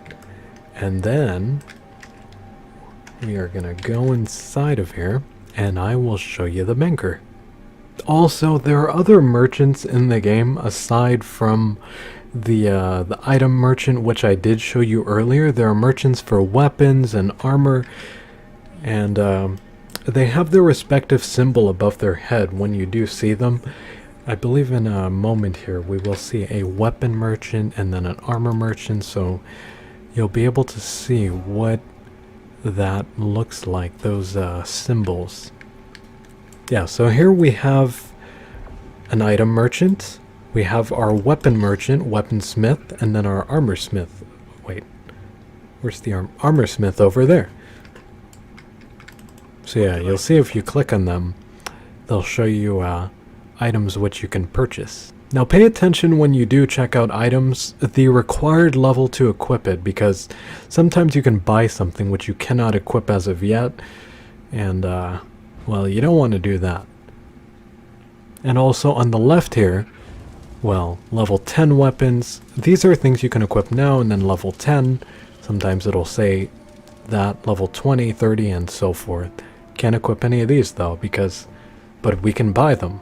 And then we are going to go inside of here and I will show you the banker. Also, there are other merchants in the game aside from the item merchant, which I did show you earlier. There are merchants for weapons and armor, and they have their respective symbol above their head when you do see them. I believe in a moment here we will see a weapon merchant and then an armor merchant, so you'll be able to see what that looks like, those symbols. Yeah, so here we have an item merchant, we have our weapon merchant, weaponsmith, and then our armor smith. Wait, where's the armor smith? Over there. So yeah, you'll see if you click on them, they'll show you items which you can purchase. Now pay attention when you do check out items, the required level to equip it, because sometimes you can buy something which you cannot equip as of yet, and well, you don't want to do that. And also on the left here, well, level 10 weapons, these are things you can equip now, and then level 10, sometimes it'll say that, level 20, 30, and so forth. Can't equip any of these though, but we can buy them.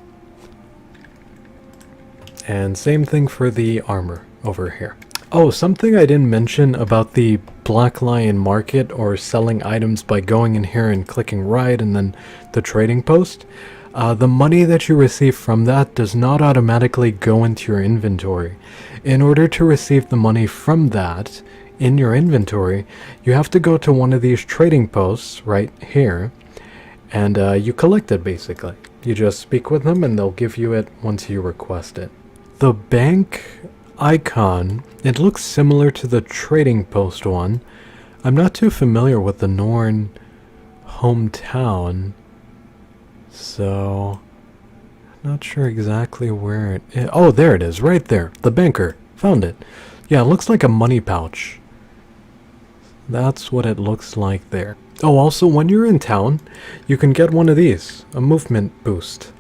And same thing for the armor over here. Oh, something I didn't mention about the Black Lion Market, or selling items by going in here and clicking right and then the trading post. The money that you receive from that does not automatically go into your inventory. In order to receive the money from that in your inventory, you have to go to one of these trading posts right here, and you collect it basically. You just speak with them and they'll give you it once you request it. The bank icon, it looks similar to the trading post one. I'm not too familiar with the Norn hometown, so not sure exactly where it is. Oh, there it is, right there, the banker. Found it. Yeah, it looks like a money pouch. That's what it looks like there. Oh, also, when you're in town, you can get one of these, a movement boost.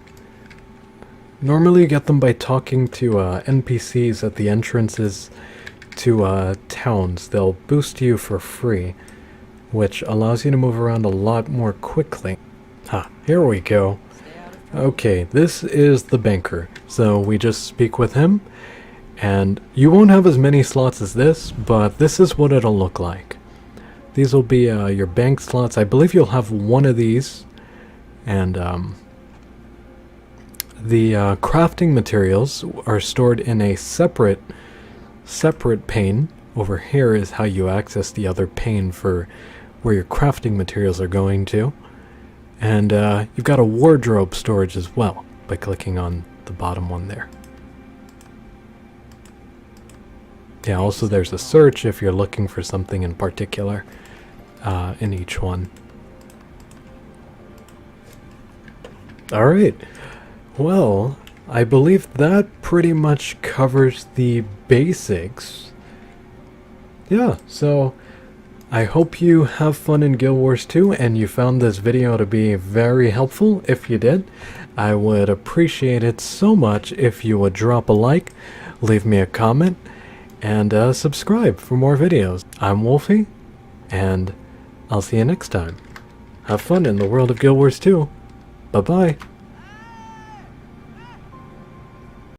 Normally you get them by talking to NPCs at the entrances to towns. They'll boost you for free, which allows you to move around a lot more quickly. Ah, here we go. Okay, this is the banker. So we just speak with him, and you won't have as many slots as this, but this is what it'll look like. These will be your bank slots. I believe you'll have one of these, and the crafting materials are stored in a separate pane. Over here is how you access the other pane for where your crafting materials are going to. And you've got a wardrobe storage as well by clicking on the bottom one there. Yeah, also there's a search if you're looking for something in particular in each one. Alright, well, I believe that pretty much covers the basics. Yeah, so I hope you have fun in Guild Wars 2 and you found this video to be very helpful. If you did, I would appreciate it so much if you would drop a like, leave me a comment, and subscribe for more videos. I'm Wolfie, and I'll see you next time. Have fun in the world of Guild Wars 2. Bye-bye.